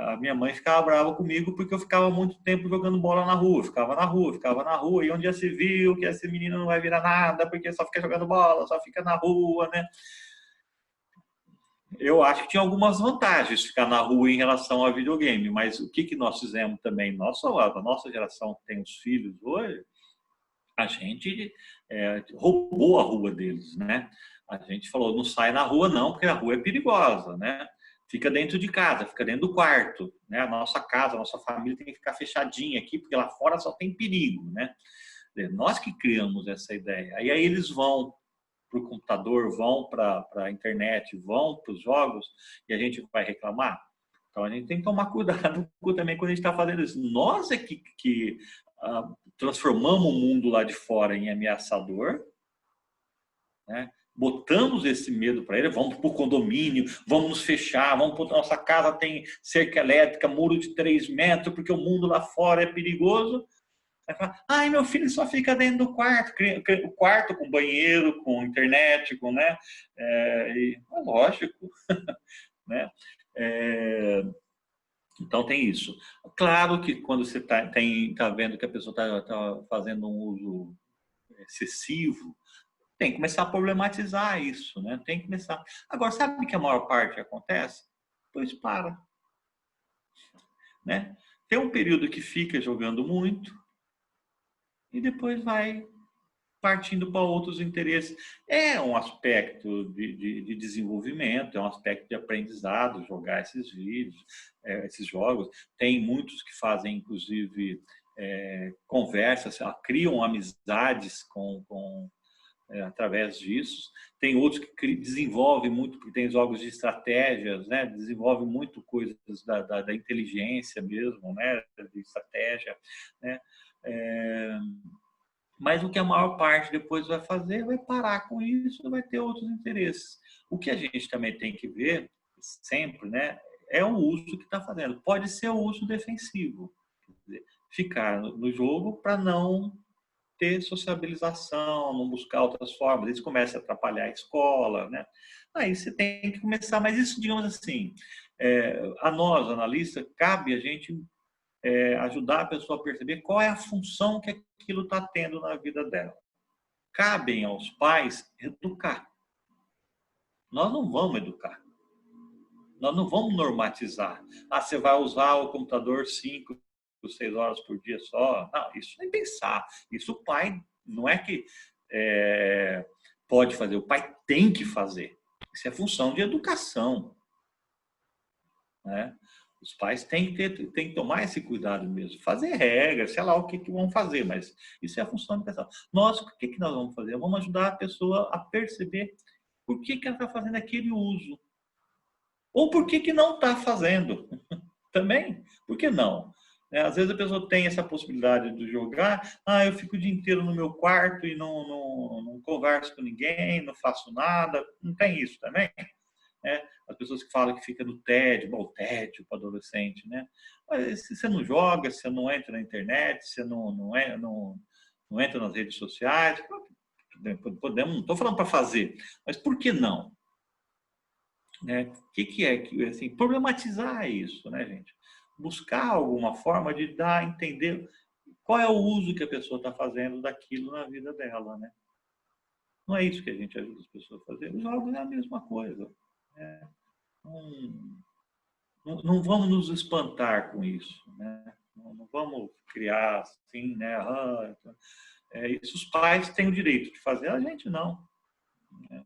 A minha mãe ficava brava comigo porque eu ficava muito tempo jogando bola na rua, ficava na rua, e onde já se viu que esse menino não vai virar nada porque só fica jogando bola, só fica na rua, né? Eu acho que tinha algumas vantagens ficar na rua em relação ao videogame, mas o que nós fizemos também, a nossa geração que tem os filhos hoje, a gente roubou a rua deles, né? A gente falou, não sai na rua não, porque a rua é perigosa, né? Fica dentro de casa, fica dentro do quarto, né? A nossa casa, a nossa família tem que ficar fechadinha aqui, porque lá fora só tem perigo, né? Nós que criamos essa ideia. Aí eles vão para o computador, vão para a internet, vão para os jogos, e a gente vai reclamar? Então a gente tem que tomar cuidado também quando a gente está fazendo isso. Nós é que transformamos o mundo lá de fora em ameaçador, né? Botamos esse medo para ele, vamos para o condomínio, vamos nos fechar, nossa casa tem cerca elétrica, muro de 3 metros, porque o mundo lá fora é perigoso. Aí fala, ai, meu filho só fica dentro do quarto, o quarto com banheiro, com internet, com, né? Lógico, né? Então tem isso. Claro que quando você tá vendo que a pessoa tá fazendo um uso excessivo, tem que começar a problematizar isso, né? Tem que começar. Agora, sabe que a maior parte acontece? Pois para, né? Tem um período que fica jogando muito e depois vai partindo para outros interesses. É um aspecto de desenvolvimento, é um aspecto de aprendizado, jogar esses vídeos, esses jogos. Tem muitos que fazem, inclusive, conversas, criam amizades através disso. Tem outros que desenvolvem muito, porque tem jogos de estratégias, né? Desenvolve muito coisas da inteligência mesmo, né? De estratégia, né? Mas o que a maior parte depois vai fazer vai parar com isso, vai ter outros interesses. O que a gente também tem que ver sempre, né? É o uso que está fazendo. Pode ser o uso defensivo, quer dizer, ficar no jogo para não ter sociabilização, não buscar outras formas, isso começa a atrapalhar a escola, né? Aí você tem que começar, mas isso, digamos assim, a nós, analistas, cabe a gente ajudar a pessoa a perceber qual é a função que aquilo está tendo na vida dela. Cabem aos pais educar. Nós não vamos educar. Nós não vamos normatizar. Você vai usar o computador 5, 6 horas por dia só. Não, isso nem pensar. Isso o pai não é que pode fazer, o pai tem que fazer. Isso é função de educação. Né? Os pais têm que tomar esse cuidado mesmo. Fazer regras, sei lá o que vão fazer, mas isso é a função de educação. Nós, o que nós vamos fazer? Vamos ajudar a pessoa a perceber por que ela está fazendo aquele uso. Ou por que não está fazendo. Também, por que não? Às vezes a pessoa tem essa possibilidade de jogar, eu fico o dia inteiro no meu quarto e não converso com ninguém, não faço nada, não tem isso também? As pessoas que falam que fica no tédio, bom, tédio para adolescente, né? Mas se você não joga, se você não entra na internet, se você não entra nas redes sociais, podemos, não estou falando para fazer, mas por que não? O que é assim, problematizar isso, né, gente? Buscar alguma forma de dar a entender qual é o uso que a pessoa está fazendo daquilo na vida dela, né? Não é isso que a gente ajuda as pessoas a fazer. Os jogos é a mesma coisa. Não vamos nos espantar com isso, né? Não vamos criar assim, né? Isso os pais têm o direito de fazer, a gente não. Né?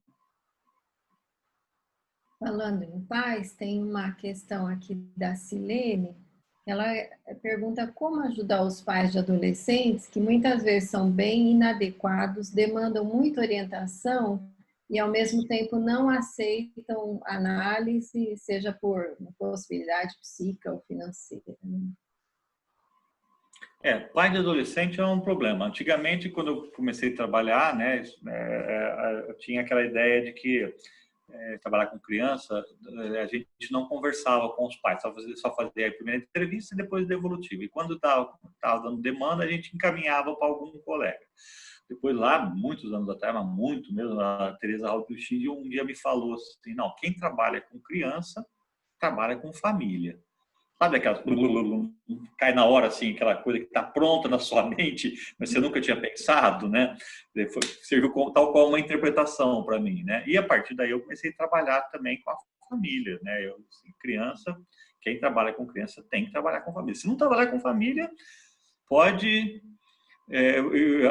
Falando em pais, tem uma questão aqui da Silene. Ela pergunta como ajudar os pais de adolescentes que muitas vezes são bem inadequados, demandam muita orientação e ao mesmo tempo não aceitam análise, seja por possibilidade psíquica ou financeira. Pai de adolescente é um problema. Antigamente, quando eu comecei a trabalhar, né, eu tinha aquela ideia de que trabalhar com criança, a gente não conversava com os pais, só fazia a primeira entrevista e depois devolutiva. E quando estava dando demanda, a gente encaminhava para algum colega. Depois lá, muitos anos atrás, mas muito mesmo, a Teresa Rautucci um dia me falou assim, não, quem trabalha com criança, trabalha com família. Sabe aquela... cai na hora, assim, aquela coisa que está pronta na sua mente, mas você nunca tinha pensado, né? Serviu tal qual uma interpretação para mim, né? E a partir daí eu comecei a trabalhar também com a família, né? Eu, assim, criança, quem trabalha com criança tem que trabalhar com família. Se não trabalhar com família, pode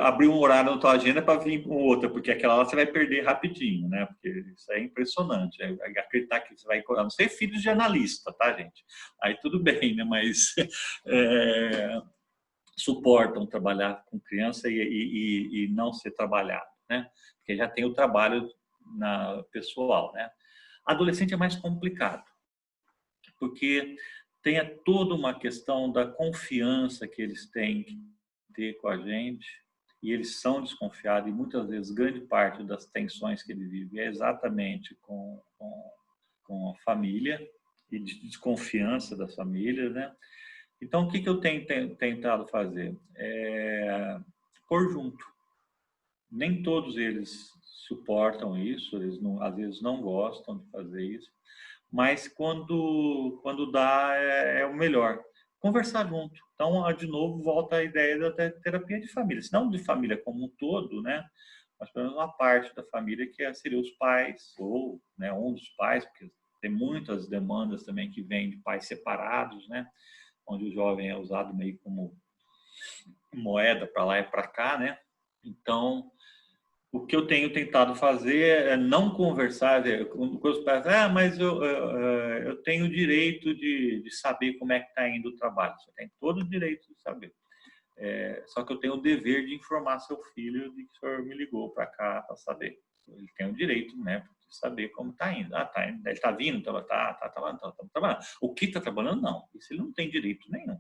abrir um horário na tua agenda para vir com outra, porque aquela lá você vai perder rapidinho, né? Porque isso é impressionante. Acreditar que você vai... A não ser filhos de analista, tá, gente? Aí tudo bem, né? Mas suportam trabalhar com criança e não ser trabalhado, né? Porque já tem o trabalho pessoal, né? Adolescente é mais complicado, porque tem toda uma questão da confiança que eles têm que ter com a gente, e eles são desconfiados, e muitas vezes grande parte das tensões que eles vivem é exatamente com a família, e de desconfiança das famílias, né? Então, o que eu tenho tentado fazer? Pôr junto. Nem todos eles suportam isso, eles não, às vezes não gostam de fazer isso, mas quando dá, é o melhor. Conversar junto. Então, de novo, volta a ideia da terapia de família. Se não de família como um todo, né? Mas pelo menos uma parte da família que seria os pais, ou, né, um dos pais, porque tem muitas demandas também que vêm de pais separados, né? Onde o jovem é usado meio como moeda para lá e para cá, né? Então, o que eu tenho tentado fazer é não conversar com os pais. Mas eu tenho o direito de saber como é que está indo o trabalho. Você tem todo o direito de saber. Só que eu tenho o dever de informar seu filho de que o senhor me ligou para cá para saber. Ele tem o direito, né, de saber como está indo. Tá indo. Ele está vindo, tá trabalhando. O que está trabalhando, não. Isso ele não tem direito nenhum.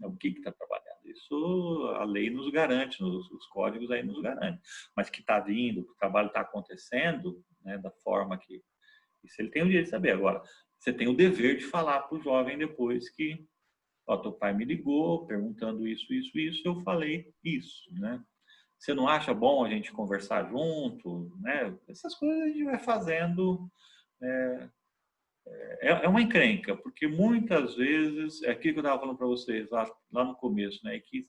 O que está trabalhando. Isso a lei nos garante, os códigos aí nos garantem. Mas que está vindo, que o trabalho está acontecendo, né, da forma que... Isso ele tem o direito de saber. Agora, você tem o dever de falar para o jovem depois que teu pai me ligou perguntando isso, eu falei isso, né? Você não acha bom a gente conversar junto, né? Essas coisas a gente vai fazendo é uma encrenca, porque muitas vezes, é aquilo que eu estava falando para vocês lá no começo, né, que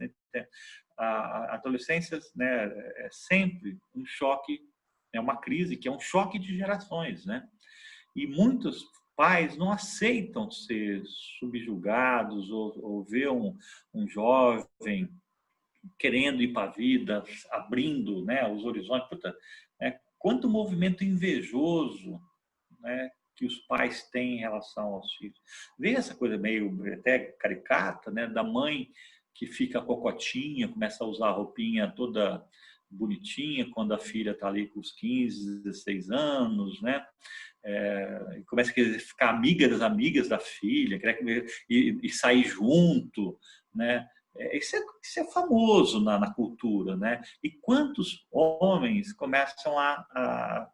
a adolescência, né, é sempre um choque, é uma crise que é um choque de gerações, né? E muitos pais não aceitam ser subjugados ou ver um jovem querendo ir para a vida, abrindo, né, os horizontes. Puta, né, quanto movimento invejoso, né, que os pais têm em relação aos filhos. Vê essa coisa meio até caricata, né, da mãe que fica cocotinha, começa a usar a roupinha toda bonitinha quando a filha está ali com os 15, 16 anos, né? Começa a querer ficar amiga das amigas da filha, e sair junto, né? Isso é famoso na cultura, né? E quantos homens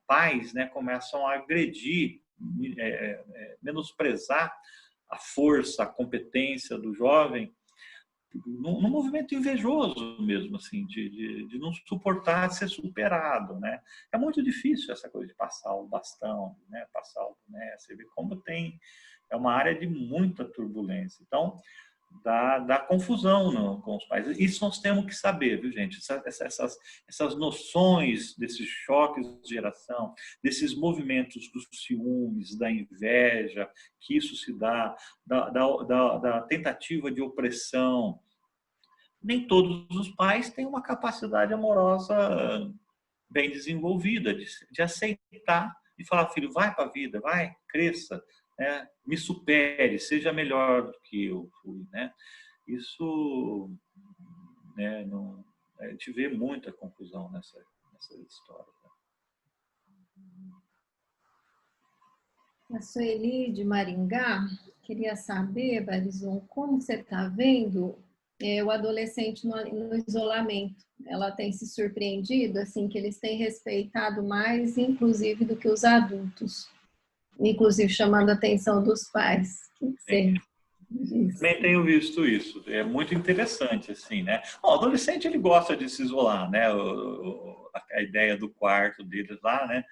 pais, né, começam a agredir, menosprezar a força, a competência do jovem, num movimento invejoso mesmo, assim, de não suportar ser superado, né? É muito difícil essa coisa de passar o bastão, né? Passar o, né? Você vê como é uma área de muita turbulência. Então, dá confusão com os pais. Isso nós temos que saber, viu, gente? Essas noções desses choques de geração, desses movimentos dos ciúmes, da inveja, que isso se dá, da tentativa de opressão. Nem todos os pais têm uma capacidade amorosa bem desenvolvida, de aceitar e falar, filho, vai para a vida, vai, cresça, né? Me supere, seja melhor do que eu fui, né? Isso, né, a gente vê muita confusão nessa história. A Sueli de Maringá queria saber, Barizon, como você está vendo o adolescente no isolamento? Ela tem se surpreendido, assim, que eles têm respeitado mais, inclusive, do que os adultos, inclusive chamando a atenção dos pais. O que você diz? Também tenho visto isso. É muito interessante, assim, né? O adolescente, ele gosta de se isolar, né? A ideia do quarto deles lá, né?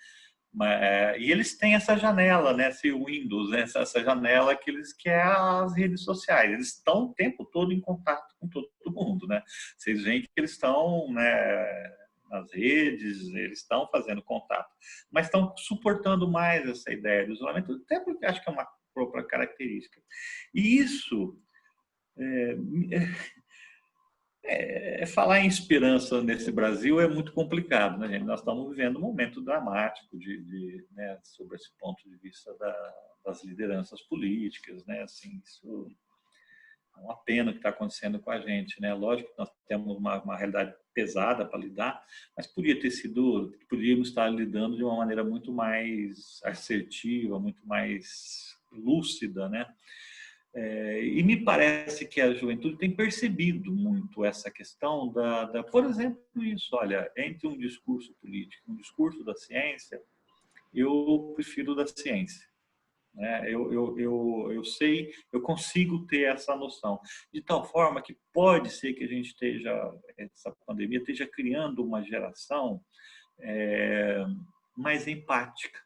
E eles têm essa janela, né? Esse Windows, né? Essa janela que é as redes sociais. Eles estão o tempo todo em contato com todo mundo, né? Vocês veem que eles estão, né, nas redes, eles estão fazendo contato, mas estão suportando mais essa ideia do isolamento, até porque acho que é uma própria característica. E isso falar em esperança nesse Brasil é muito complicado, né, gente? Nós estamos vivendo um momento dramático né, sobre esse ponto de vista das lideranças políticas, né? Assim, isso é uma pena o que está acontecendo com a gente, né? Lógico que nós temos uma realidade pesada para lidar, mas podíamos estar lidando de uma maneira muito mais assertiva, muito mais lúcida, né? E me parece que a juventude tem percebido muito essa questão por exemplo, isso, olha, entre um discurso político e um discurso da ciência, eu prefiro da ciência. Né? Eu sei, eu consigo ter essa noção, de tal forma que pode ser que essa pandemia esteja criando uma geração mais empática.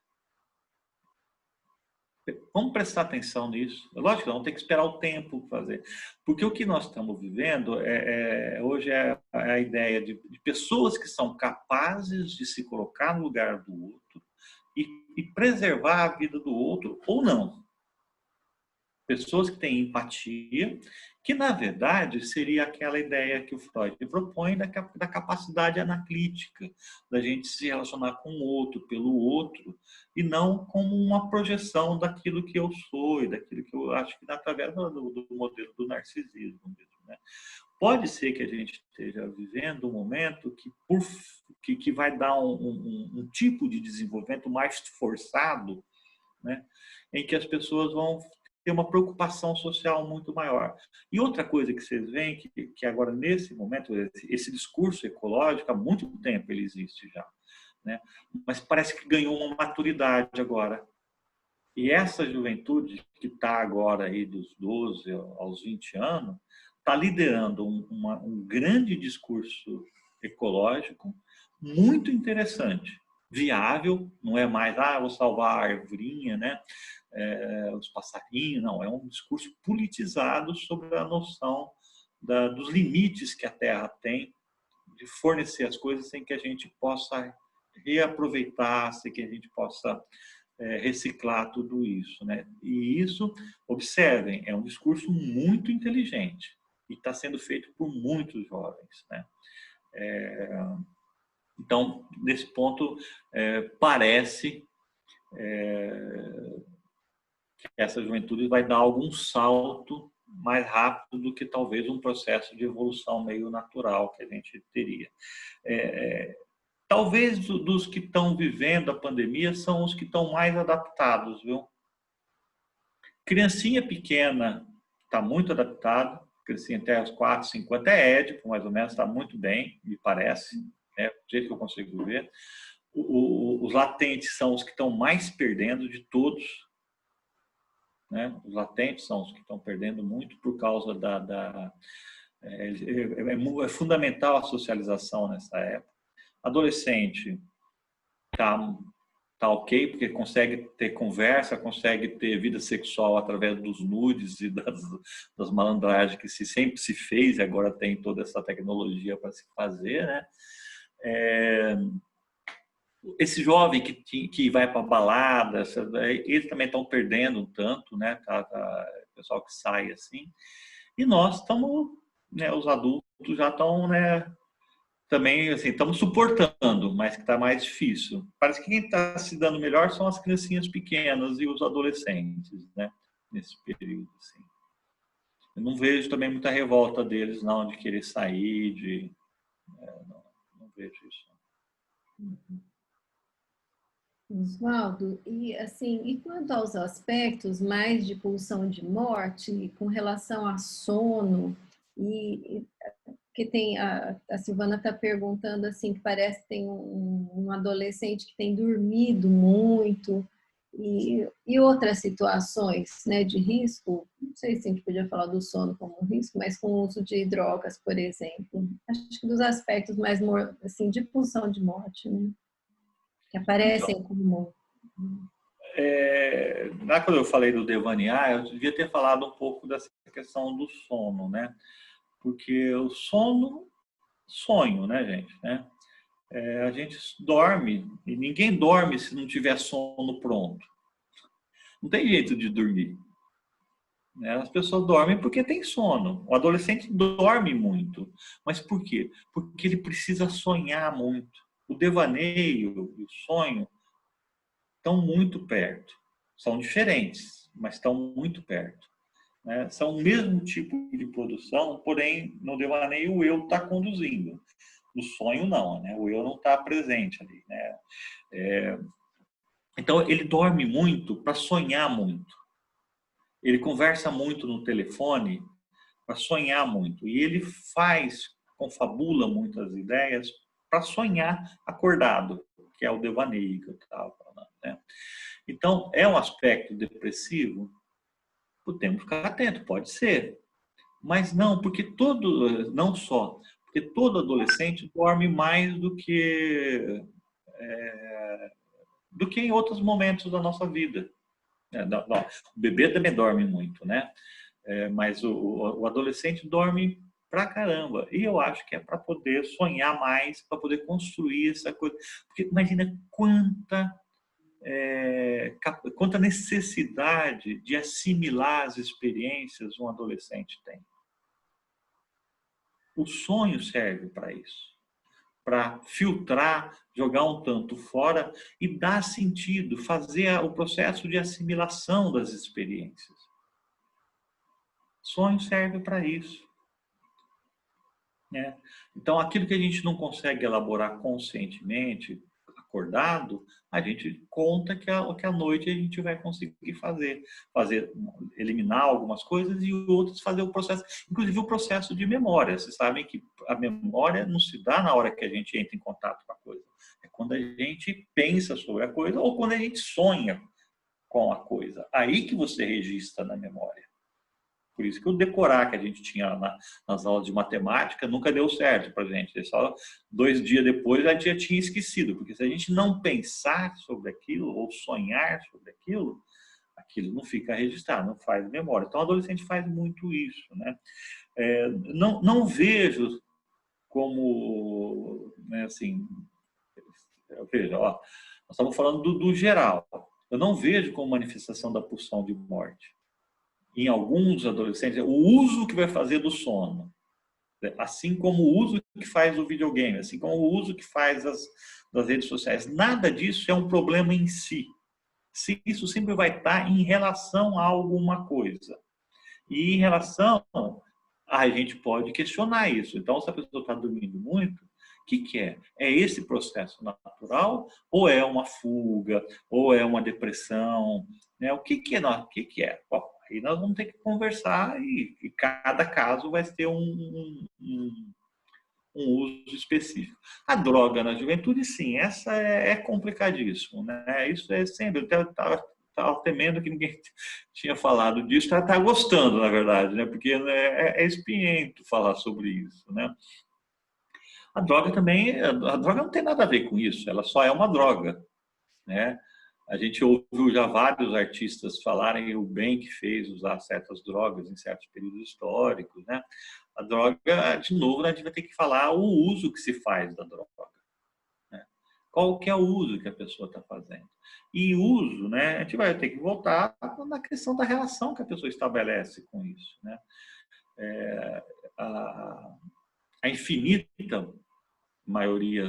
Vamos prestar atenção nisso. Lógico, vamos ter que esperar o tempo para fazer. Porque o que nós estamos vivendo hoje é a ideia de pessoas que são capazes de se colocar no lugar do outro e preservar a vida do outro ou não. Pessoas que têm empatia, que na verdade seria aquela ideia que o Freud propõe da capacidade analítica, da gente se relacionar com o outro, pelo outro, e não como uma projeção daquilo que eu sou e daquilo que eu acho que através do modelo do narcisismo mesmo, né? Pode ser que a gente esteja vivendo um momento que vai dar um tipo de desenvolvimento mais forçado, né? Em que as pessoas vão ter uma preocupação social muito maior. E outra coisa que vocês veem, que agora, nesse momento, esse discurso ecológico, há muito tempo ele existe já, né? Mas parece que ganhou uma maturidade agora. E essa juventude que está agora aí dos 12 aos 20 anos, está liderando um grande discurso ecológico muito interessante, viável, não é mais, vou salvar a arvorinha, né? os passarinhos, não, é um discurso politizado sobre a noção dos limites que a Terra tem de fornecer as coisas sem que a gente possa reaproveitar, sem que a gente possa reciclar tudo isso, né? E isso, observem, é um discurso muito inteligente e está sendo feito por muitos jovens, né? Então, nesse ponto, parece que essa juventude vai dar algum salto mais rápido do que talvez um processo de evolução meio natural que a gente teria. Talvez dos que estão vivendo a pandemia são os que estão mais adaptados, viu? Criancinha pequena está muito adaptada, criancinha até os 4, 5 anos, até Édipo, mais ou menos, está muito bem, me parece, né? Do jeito que eu consigo ver. Os latentes são os que estão mais perdendo de todos, né? Os latentes são os que estão perdendo muito por causa é fundamental a socialização nessa época. Adolescente tá ok, porque consegue ter conversa, consegue ter vida sexual através dos nudes e das malandragens que sempre se fez, e agora tem toda essa tecnologia para se fazer, né? Esse jovem que vai para balada, eles também estão perdendo um tanto, né? O pessoal que sai assim. E nós estamos, né? Os adultos já estão, né? Também, assim, estamos suportando, mas que está mais difícil. Parece que quem está se dando melhor são as criancinhas pequenas e os adolescentes, né? Nesse período, assim. Eu não vejo também muita revolta deles, não, de querer sair, não vejo isso. Oswaldo, e assim, e quanto aos aspectos mais de pulsão de morte, com relação a sono, que tem a Silvana está perguntando assim, que parece que tem um adolescente que tem dormido muito, e outras situações, né, de risco, não sei se a gente podia falar do sono como um risco, mas com o uso de drogas, por exemplo. Acho que dos aspectos mais assim, de pulsão de morte, né? Que aparecem então, como... quando eu falei do devanear, eu devia ter falado um pouco dessa questão do sono, né? Porque o sonho, né, gente? Né? A gente dorme, e ninguém dorme se não tiver sono pronto. Não tem jeito de dormir. Né? As pessoas dormem porque tem sono. O adolescente dorme muito. Mas por quê? Porque ele precisa sonhar muito. O devaneio e o sonho estão muito perto. São diferentes, mas estão muito perto. Né? São o mesmo tipo de produção, porém, no devaneio o eu está conduzindo. No sonho, não. Né? O eu não está presente ali. Né? Então, ele dorme muito para sonhar muito. Ele conversa muito no telefone para sonhar muito. E ele confabula muitas ideias para sonhar acordado, que é o devaneio que eu estava falando. Né? Então, é um aspecto depressivo? Podemos ficar atento, pode ser. Mas não, porque não só, porque todo adolescente dorme mais do que em outros momentos da nossa vida. O bebê também dorme muito, né? Mas o adolescente dorme pra caramba. E eu acho que é para poder sonhar mais, para poder construir essa coisa. Porque imagina quanta necessidade de assimilar as experiências um adolescente tem. O sonho serve para isso, para filtrar, jogar um tanto fora e dar sentido, fazer o processo de assimilação das experiências. Sonho serve para isso. Né? Então, aquilo que a gente não consegue elaborar conscientemente, acordado, a gente conta que à noite a gente vai conseguir fazer, eliminar algumas coisas e outras fazer o processo, inclusive o processo de memória. Vocês sabem que a memória não se dá na hora que a gente entra em contato com a coisa. É quando a gente pensa sobre a coisa ou quando a gente sonha com a coisa. Aí que você registra na memória. Por isso que o decorar que a gente tinha nas aulas de matemática nunca deu certo para a gente. Só 2 dias depois a gente já tinha esquecido. Porque se a gente não pensar sobre aquilo ou sonhar sobre aquilo, aquilo não fica registrado, não faz memória. Então, o adolescente faz muito isso, né? Não vejo como, né, assim, veja, ó, nós estamos falando do geral. Eu não vejo como manifestação da pulsão de morte. Em alguns adolescentes, o uso que vai fazer do sono, assim como o uso que faz do videogame, assim como o uso que faz das redes sociais. Nada disso é um problema em si. Isso sempre vai estar em relação a alguma coisa. E em relação, a gente pode questionar isso. Então, se a pessoa está dormindo muito, o que é? É esse processo natural? Ou é uma fuga? Ou é uma depressão? Né? O que é? Bom, aí nós vamos ter que conversar e cada caso vai ter um uso específico. A droga na juventude, sim, essa é complicadíssimo, né? Isso é sempre... Eu estava temendo que ninguém tinha falado disso, está gostando, na verdade, né? Porque é espinhento falar sobre isso, né? A droga também, a droga não tem nada a ver com isso, ela só é uma droga, né? A gente ouviu já vários artistas falarem o bem que fez usar certas drogas em certos períodos históricos, né? A droga, de novo, né, a gente vai ter que falar o uso que se faz da droga, né? Qual que é o uso que a pessoa está fazendo? E uso, né, a gente vai ter que voltar na questão da relação que a pessoa estabelece com isso, né? A infinita maioria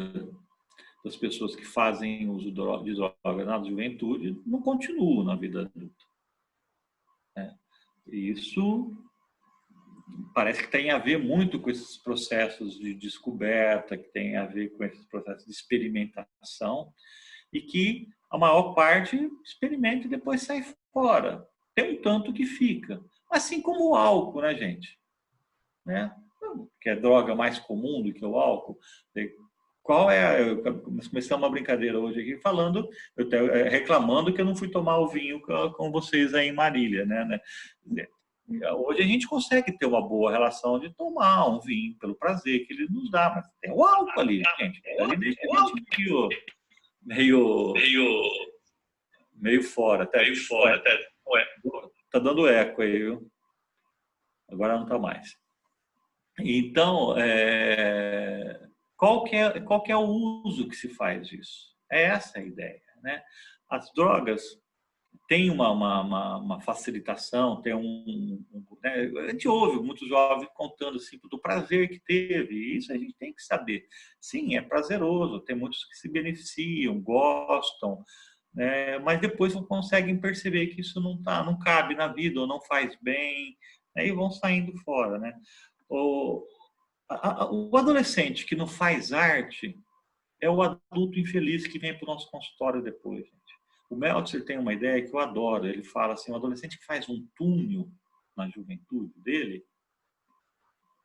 das pessoas que fazem uso de drogas na juventude não continuam na vida adulta, né? E isso parece que tem a ver muito com esses processos de descoberta, que tem a ver com esses processos de experimentação, e que a maior parte experimenta e depois sai fora. Tem um tanto que fica. Assim como o álcool, né, gente? Né? Que é droga mais comum do que o álcool. Qual é? Nós começamos uma brincadeira hoje aqui falando, reclamando que eu não fui tomar o vinho com vocês aí em Marília, né? Hoje a gente consegue ter uma boa relação de tomar um vinho pelo prazer que ele nos dá, mas tem o álcool ali, gente. Ali deixa a gente meio fora, até. Meio fora, até. Tá dando eco aí, viu? Agora não tá mais. Então, qual que é o uso que se faz disso? É essa a ideia, né? As drogas têm uma facilitação, tem né? A gente ouve muitos jovens contando assim, do prazer que teve, e isso a gente tem que saber. Sim, é prazeroso, tem muitos que se beneficiam, gostam, né? Mas depois não conseguem perceber que isso não cabe na vida, ou não faz bem, aí vão saindo fora, né? O adolescente que não faz arte é o adulto infeliz que vem para o nosso consultório depois, gente. O Meltzer tem uma ideia que eu adoro. Ele fala assim, o adolescente que faz um túnel na juventude dele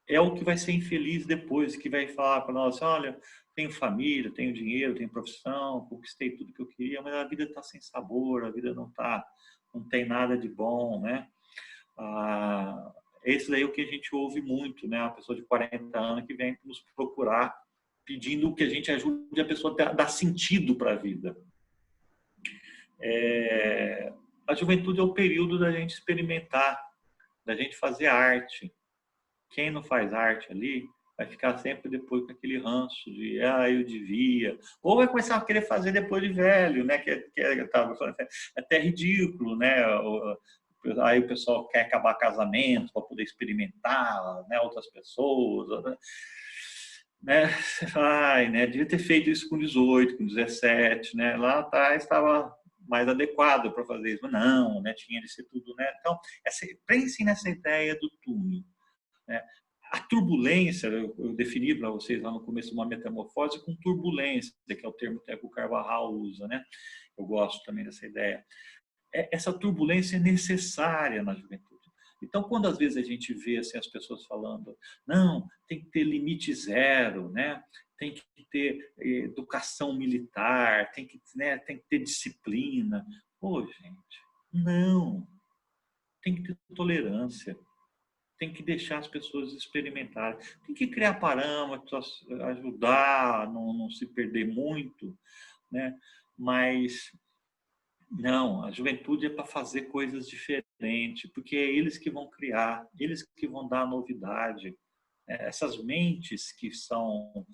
é o que vai ser infeliz depois, que vai falar para nós, olha, tenho família, tenho dinheiro, tenho profissão, conquistei tudo que eu queria, mas a vida está sem sabor, a vida não tem nada de bom, né? Esse daí é o que a gente ouve muito, né? Uma pessoa de 40 anos que vem nos procurar pedindo que a gente ajude a pessoa a dar sentido para a vida. A juventude é o período da gente experimentar, da gente fazer arte. Quem não faz arte ali vai ficar sempre depois com aquele ranço de eu devia, ou vai começar a querer fazer depois de velho, né? Que é até ridículo, né? Aí o pessoal quer acabar casamento para poder experimentar, né, outras pessoas, né? Né? Devia ter feito isso com 18, com 17, né? Lá atrás estava mais adequado para fazer isso, mas não, né? Tinha de ser tudo, né? Então, pensem nessa ideia do túnel, né? A turbulência, eu defini para vocês lá no começo uma metamorfose com turbulência, que é o termo que o Carvajal usa, né? Eu gosto também dessa ideia. Essa turbulência é necessária na juventude. Então, quando às vezes a gente vê assim, as pessoas falando, não, tem que ter limite zero, né? Tem que ter educação militar, tem que ter disciplina. Pô, gente, não. Tem que ter tolerância. Tem que deixar as pessoas experimentarem. Tem que criar parâmetros, ajudar a não se perder muito, né? Mas Não, a juventude é para fazer coisas diferentes, porque é eles que vão criar, eles que vão dar a novidade. Essas mentes que são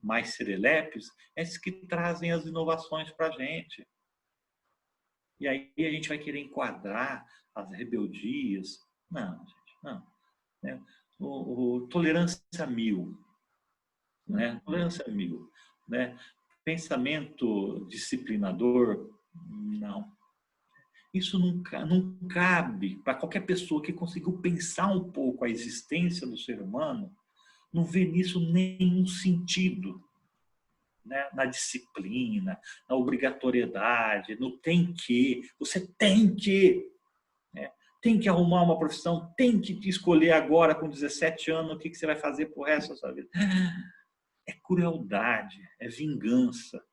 mais serelepes, esses que trazem as inovações para a gente. E aí a gente vai querer enquadrar as rebeldias. Não, gente, não. Né? Tolerância 1000. Né? Tolerância 1000. Né? Pensamento disciplinador, não. Isso não cabe para qualquer pessoa que conseguiu pensar um pouco a existência do ser humano, não vê nisso nenhum sentido. Né? Na disciplina, na obrigatoriedade, no tem que. Você tem que. Né? Tem que arrumar uma profissão, tem que escolher agora, com 17 anos, o que você vai fazer pro resto da sua vida. É crueldade, é vingança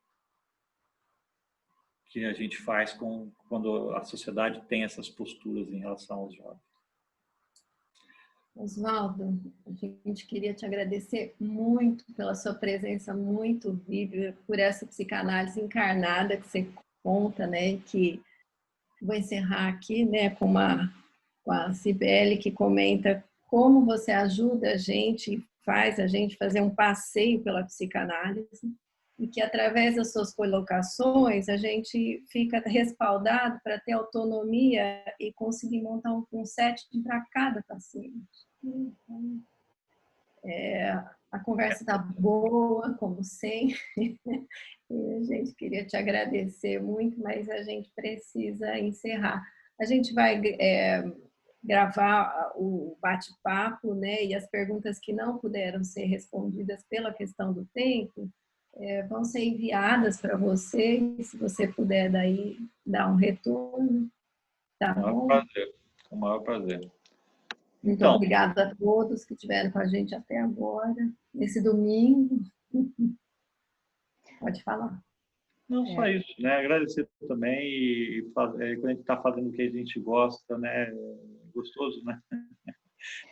que a gente faz quando a sociedade tem essas posturas em relação aos jovens. Oswaldo, a gente queria te agradecer muito pela sua presença muito viva, por essa psicanálise encarnada que você conta, né? Que vou encerrar aqui, né, com a Cibele, que comenta como você ajuda a gente, faz a gente fazer um passeio pela psicanálise, e que através das suas colocações a gente fica respaldado para ter autonomia e conseguir montar um setting para cada paciente. A conversa está boa, como sempre. A gente queria te agradecer muito, mas a gente precisa encerrar. A gente vai gravar o bate-papo, né? E as perguntas que não puderam ser respondidas pela questão do tempo vão ser enviadas para você. E se você puder daí dar um retorno, tá bom? Prazer. Com o maior prazer. Muito obrigada a todos que estiveram com a gente até agora, nesse domingo. Pode falar. Não, só isso, né? Agradecer também e quando a gente está fazendo o que a gente gosta, né? É gostoso, né?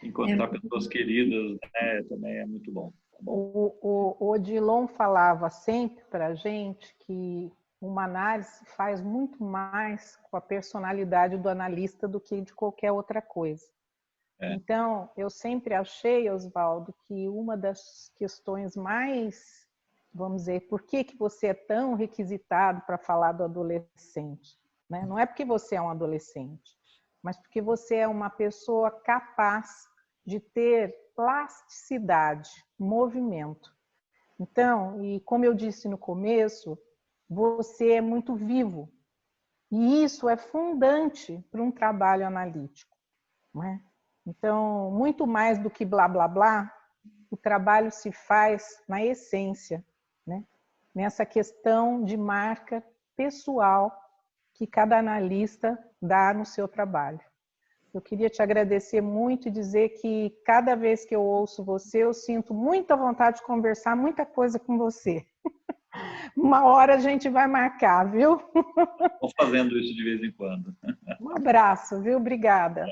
Encontrar pessoas queridas, né? Também é muito bom. O Odilon falava sempre para a gente que uma análise faz muito mais com a personalidade do analista do que de qualquer outra coisa. Então, eu sempre achei, Oswaldo, que uma das questões mais, vamos dizer, por que você é tão requisitado para falar do adolescente? Né? Não é porque você é um adolescente, mas porque você é uma pessoa capaz de ter plasticidade, movimento. Então, e como eu disse no começo, você é muito vivo. E isso é fundante para um trabalho analítico. Não é? Então, muito mais do que blá, blá, blá, o trabalho se faz na essência, né? Nessa questão de marca pessoal que cada analista dá no seu trabalho. Eu queria te agradecer muito e dizer que cada vez que eu ouço você, eu sinto muita vontade de conversar muita coisa com você. Uma hora a gente vai marcar, viu? Estou fazendo isso de vez em quando. Um abraço, viu? Obrigada.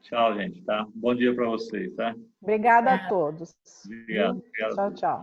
Tchau, gente, tá? Bom dia para vocês, tá? Obrigada a todos. Obrigado. Tchau, tchau.